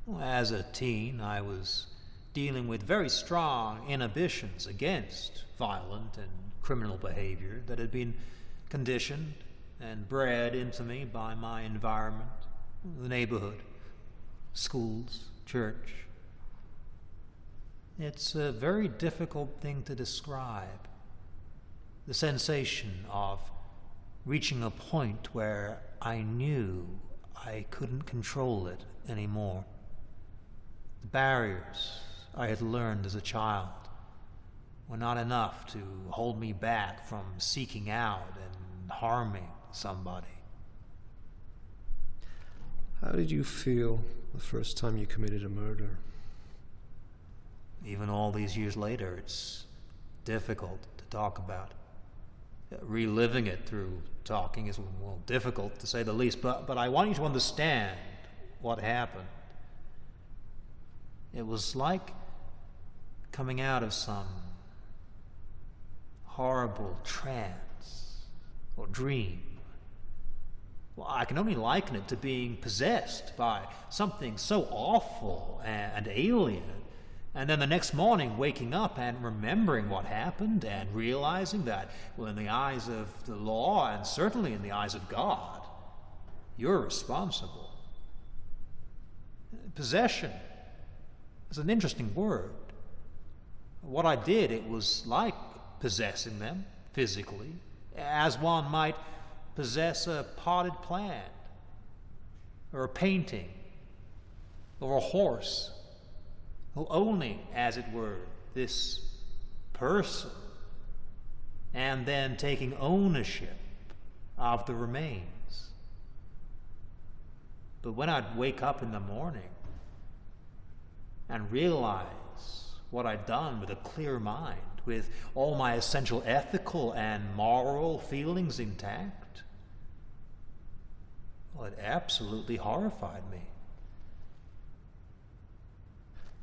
Well, as a teen, I was dealing with very strong inhibitions against violent and criminal behavior that had been conditioned and bred into me by my environment, the neighborhood, schools, church. It's a very difficult thing to describe. The sensation of reaching a point where I knew I couldn't control it anymore. The barriers I had learned as a child were not enough to hold me back from seeking out and harming somebody. How did you feel the first time you committed a murder? Even all these years later, it's difficult to talk about. Reliving it through talking is, well, difficult to say the least, but I want you to understand what happened. It was like coming out of some horrible trance or dream. Well, I can only liken it to being possessed by something so awful and alien, and then the next morning waking up and remembering what happened and realizing that, well, in the eyes of the law and certainly in the eyes of God, you're responsible. Possession is an interesting word. What I did, it was like possessing them physically, as one might possess a potted plant, or a painting, or a horse, owning, as it were, this person, and then taking ownership of the remains. But when I'd wake up in the morning and realize what I'd done with a clear mind, with all my essential ethical and moral feelings intact, well, it absolutely horrified me.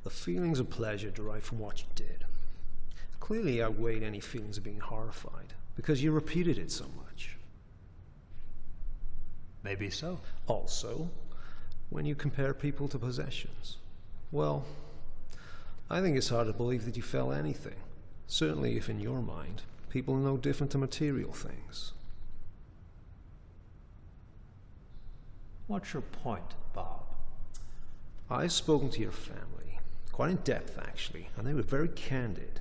The feelings of pleasure derived from what you did clearly outweighed any feelings of being horrified, because you repeated it so much. Maybe so. Also, when you compare people to possessions, well, I think it's hard to believe that you felt anything. Certainly if in your mind, people are no different to material things. What's your point, Bob? I've spoken to your family, quite in depth actually, and they were very candid.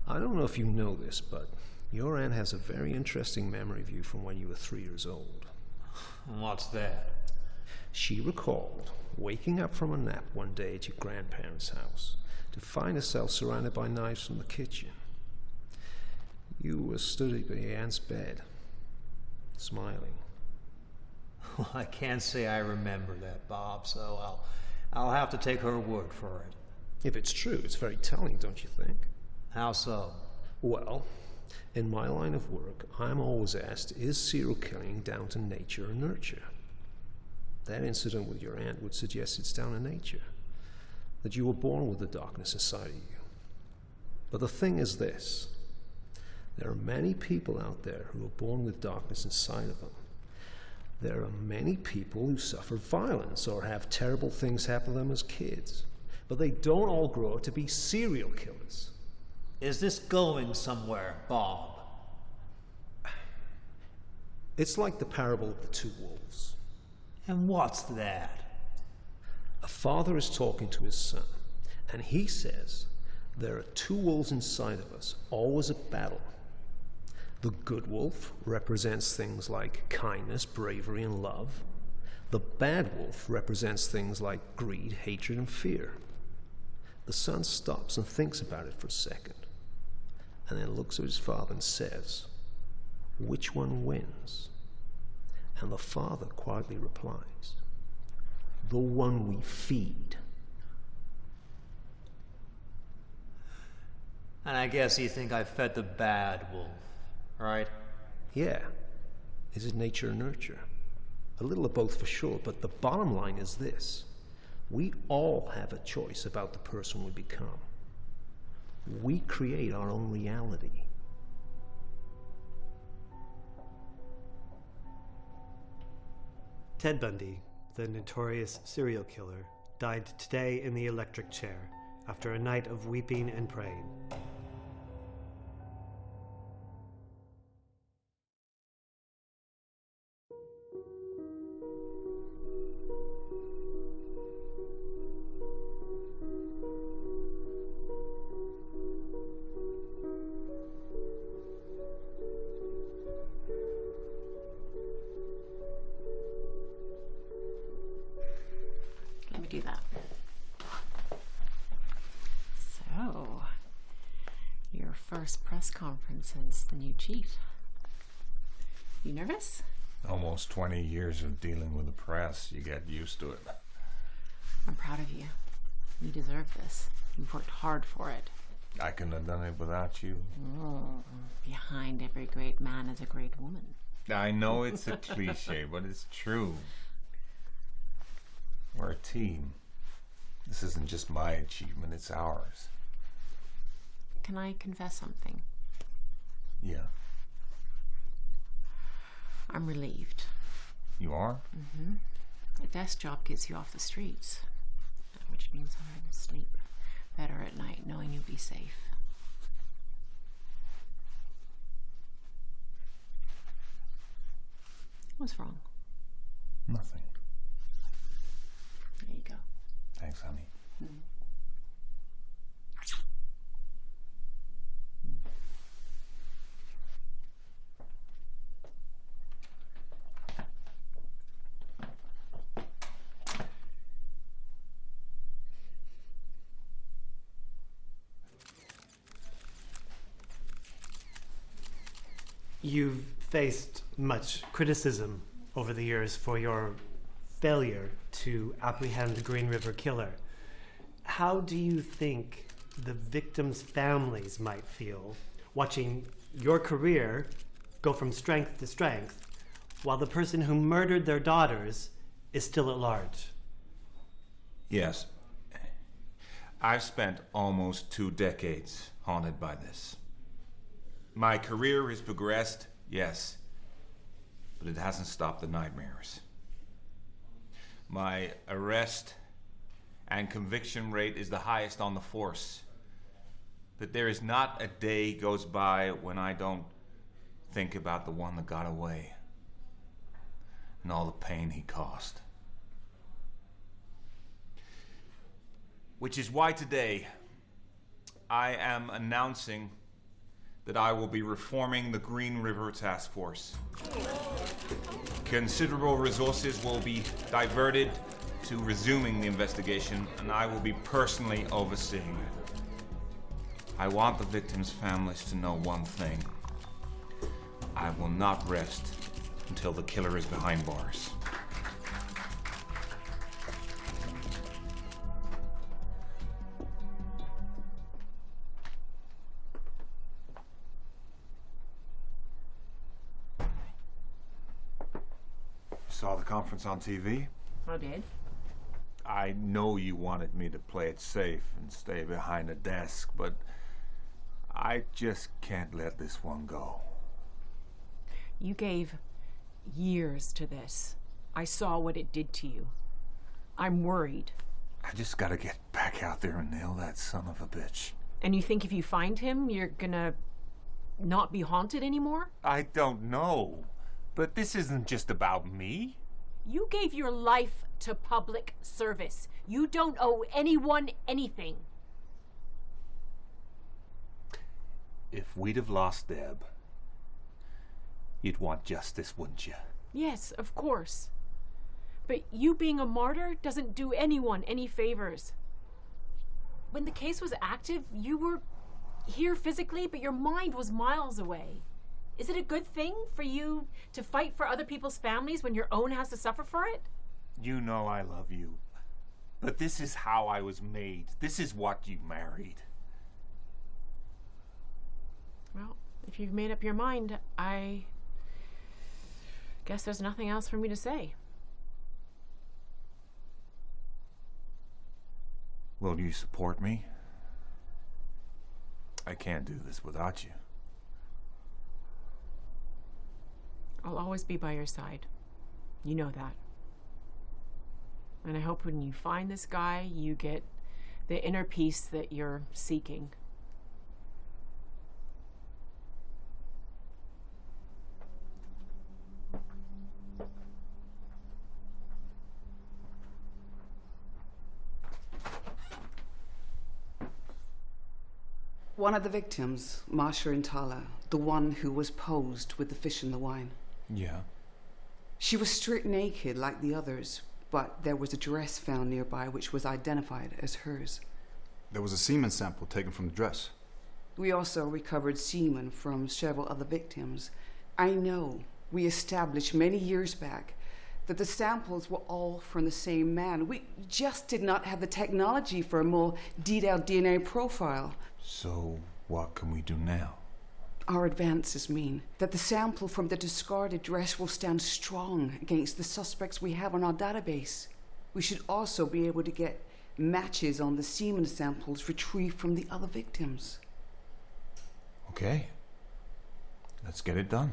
I don't know if you know this, but your aunt has a very interesting memory of you from when you were 3 years old. What's that? She recalled waking up from a nap one day at your grandparents' house to find herself surrounded by knives from the kitchen. You were stood by your aunt's bed, smiling. Well, I can't say I remember that, Bob, so I'll have to take her word for it. If it's true, it's very telling, don't you think? How so? Well, in my line of work, I'm always asked, is serial killing down to nature or nurture? That incident with your aunt would suggest it's down to nature, that you were born with the darkness inside of you. But the thing is this, there are many people out there who are born with darkness inside of them. There are many people who suffer violence or have terrible things happen to them as kids, but they don't all grow up to be serial killers. Is this going somewhere, Bob? It's like the parable of the two wolves. And what's that? A father is talking to his son, and he says, there are two wolves inside of us, always at battle. The good wolf represents things like kindness, bravery, and love. The bad wolf represents things like greed, hatred, and fear. The son stops and thinks about it for a second, and then looks at his father and says, which one wins? And the father quietly replies, the one we feed. And I guess you think I fed the bad wolf, right? Yeah. Is it nature or nurture? A little of both for sure, but the bottom line is this. We all have a choice about the person we become. We create our own reality. Ted Bundy, the notorious serial killer, died today in the electric chair after a night of weeping and praying. do that. So, your first press conference as the new chief. You nervous? Almost 20 years of dealing with the press. You get used to it. I'm proud of you. You deserve this. You've worked hard for it. I couldn't have done it without you. Oh, behind every great man is a great woman. I know it's a cliche, but it's true. We're a team. This isn't just my achievement, it's ours. Can I confess something? Yeah. I'm relieved. You are? Mm-hmm. A desk job gets you off the streets, which means I'm going to sleep better at night knowing you'll be safe. What's wrong? Nothing. There you go. Thanks, honey. Mm. You've faced much criticism over the years for your failure to apprehend the Green River Killer. How do you think the victims' families might feel watching your career go from strength to strength while the person who murdered their daughters is still at large? Yes. I've spent almost 2 decades haunted by this. My career has progressed, yes, but it hasn't stopped the nightmares. My arrest and conviction rate is the highest on the force, but there is not a day goes by when I don't think about the one that got away and all the pain he caused. Which is why today I am announcing that I will be reforming the Green River Task Force. Considerable resources will be diverted to resuming the investigation, and I will be personally overseeing it. I want the victims' families to know one thing. I will not rest until the killer is behind bars. Saw the conference on TV? I did. I know you wanted me to play it safe and stay behind a desk, but I just can't let this one go. You gave years to this. I saw what it did to you. I'm worried. I just gotta get back out there and nail that son of a bitch. And you think if you find him, you're gonna not be haunted anymore? I don't know. But this isn't just about me. You gave your life to public service. You don't owe anyone anything. If we'd have lost Deb, you'd want justice, wouldn't you? Yes, of course. But you being a martyr doesn't do anyone any favors. When the case was active, you were here physically, but your mind was miles away. Is it a good thing for you to fight for other people's families when your own has to suffer for it? You know I love you. But this is how I was made. This is what you married. Well, if you've made up your mind, I guess there's nothing else for me to say. Will you support me? I can't do this without you. I'll always be by your side. You know that. And I hope when you find this guy, you get the inner peace that you're seeking. One of the victims, Marsha Intala, the one who was posed with the fish in the wine. Yeah. She was stripped naked like the others, but there was a dress found nearby which was identified as hers. There was a semen sample taken from the dress. We also recovered semen from several other victims. I know we established many years back that the samples were all from the same man. We just did not have the technology for a more detailed DNA profile. So, what can we do now? Our advances mean that the sample from the discarded dress will stand strong against the suspects we have on our database. We should also be able to get matches on the semen samples retrieved from the other victims. Okay. Let's get it done.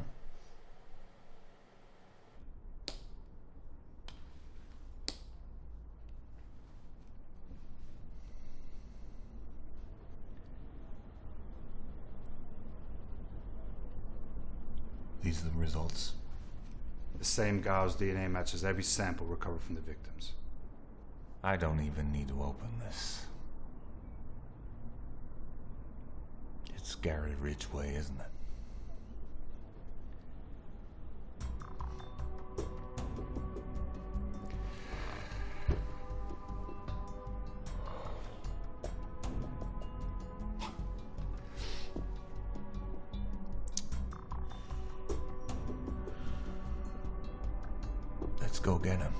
These are the results. The same gal's DNA matches every sample recovered from the victims. I don't even need to open this. It's Gary Ridgway, isn't it? Let's go get him.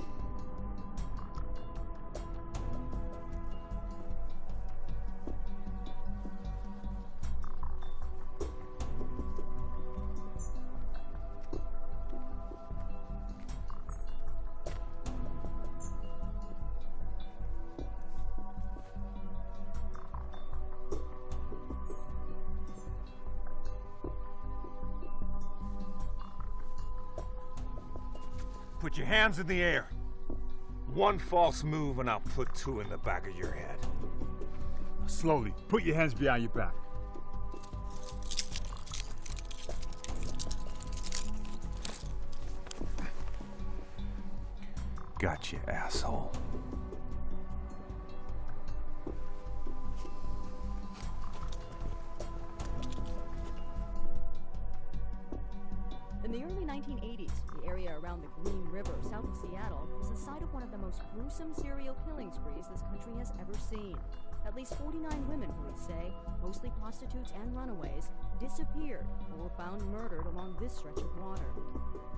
Put your hands in the air. One false move and I'll put two in the back of your head. Slowly. Put your hands behind your back. Gotcha, asshole. In the early 1980s, the area around the Green River, south of Seattle, was the site of one of the most gruesome serial killing sprees this country has ever seen. At least 49 women, police say, mostly prostitutes and runaways, disappeared or were found murdered along this stretch of water.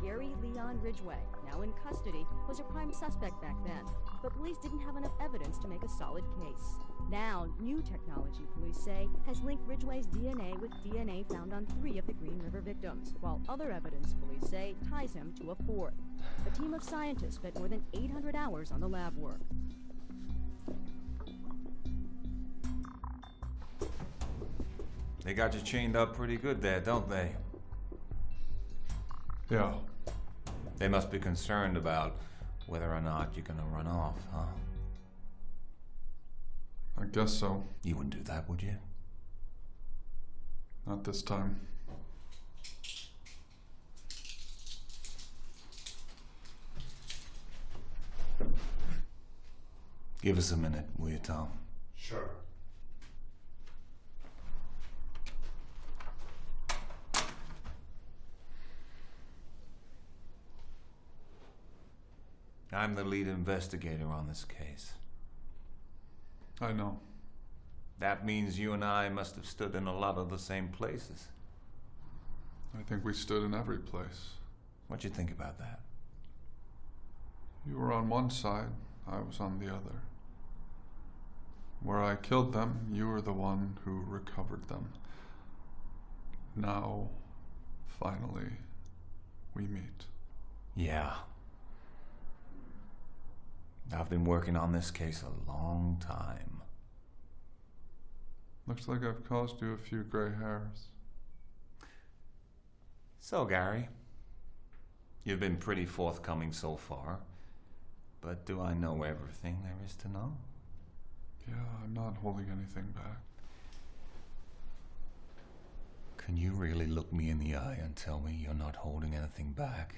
Gary Leon Ridgway, now in custody, was a prime suspect back then, but police didn't have enough evidence to make a solid case. Now, new technology, police say, has linked Ridgway's DNA with DNA found on 3 of the Green River victims, while other evidence, police say, ties him to a 4th. A team of scientists spent more than 800 hours on the lab work. They got you chained up pretty good there, don't they? Yeah. They must be concerned about whether or not you're gonna run off, huh? I guess so. You wouldn't do that, would you? Not this time. Give us a minute, will you, Tom? Sure. I'm the lead investigator on this case. I know. That means you and I must have stood in a lot of the same places. I think we stood in every place. What'd you think about that? You were on one side, I was on the other. Where I killed them, you were the one who recovered them. Now, finally, we meet. Yeah. I've been working on this case a long time. Looks like I've caused you a few gray hairs. So, Gary, you've been pretty forthcoming so far, but do I know everything there is to know? Yeah, I'm not holding anything back. Can you really look me in the eye and tell me you're not holding anything back?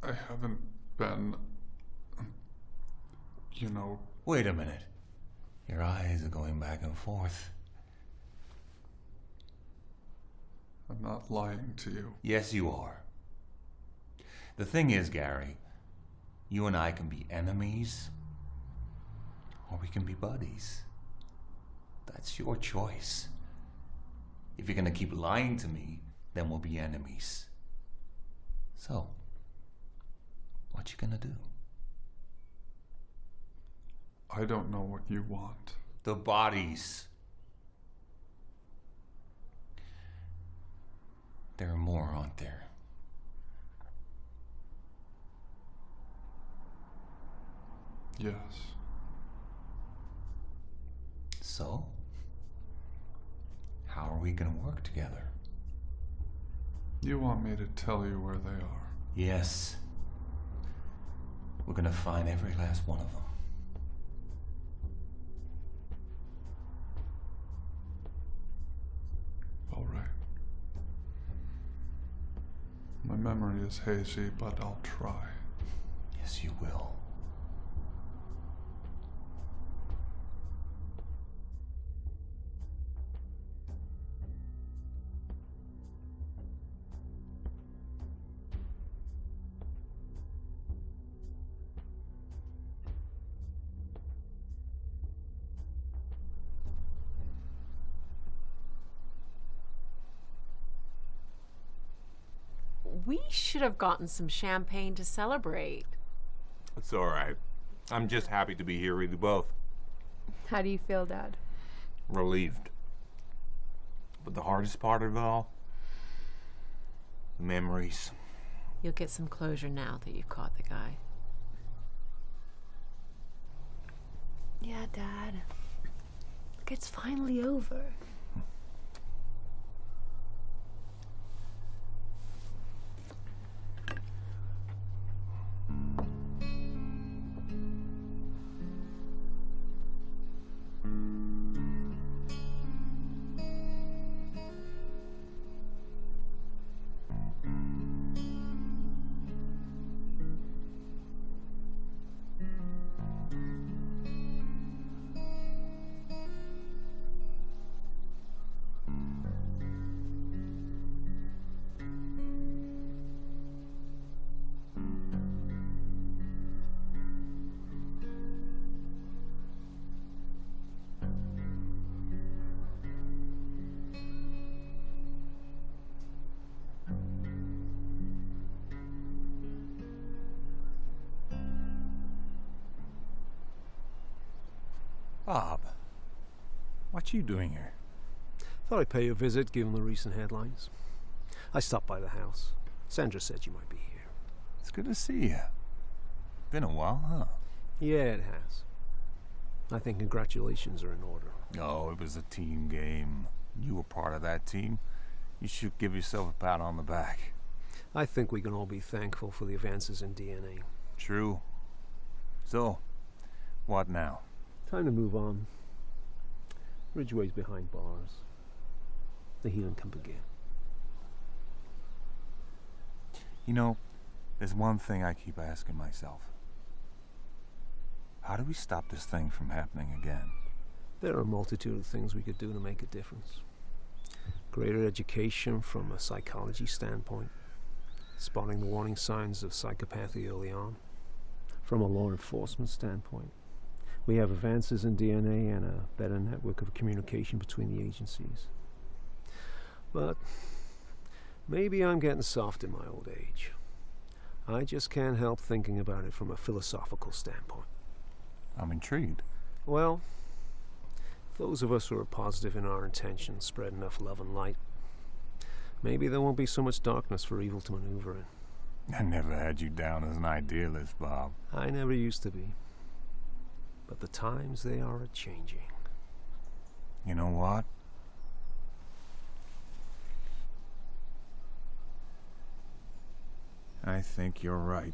I haven't been, you know... Wait a minute. Your eyes are going back and forth. I'm not lying to you. Yes, you are. The thing is, Gary, you and I can be enemies, or we can be buddies. That's your choice. If you're gonna keep lying to me, then we'll be enemies. So, what you gonna do? I don't know what you want. The bodies. There are more, aren't there? Yes. So, how are we gonna work together? You want me to tell you where they are? Yes. We're gonna find every last one of them. All right. My memory is hazy, but I'll try. Yes, you will. We should have gotten some champagne to celebrate. It's all right. I'm just happy to be here with you both. How do you feel, Dad? Relieved. But the hardest part of it all, the memories. You'll get some closure now that you've caught the guy. Yeah, Dad. Look, it's finally over. Bob, what you doing here? Thought I'd pay you a visit, given the recent headlines. I stopped by the house. Sandra said you might be here. It's good to see you. Been a while, huh? Yeah, it has. I think congratulations are in order. Oh, it was a team game. You were part of that team. You should give yourself a pat on the back. I think we can all be thankful for the advances in DNA. True. So, what now? Time to move on. Ridgeway's behind bars. The healing can begin. You know, there's one thing I keep asking myself. How do we stop this thing from happening again? There are a multitude of things we could do to make a difference. Greater education from a psychology standpoint. Spotting the warning signs of psychopathy early on. From a law enforcement standpoint. We have advances in DNA and a better network of communication between the agencies. But maybe I'm getting soft in my old age. I just can't help thinking about it from a philosophical standpoint. I'm intrigued. Well, those of us who are positive in our intentions spread enough love and light. Maybe there won't be so much darkness for evil to maneuver in. I never had you down as an idealist, Bob. I never used to be. But the times, they are a-changing. You know what? I think you're right.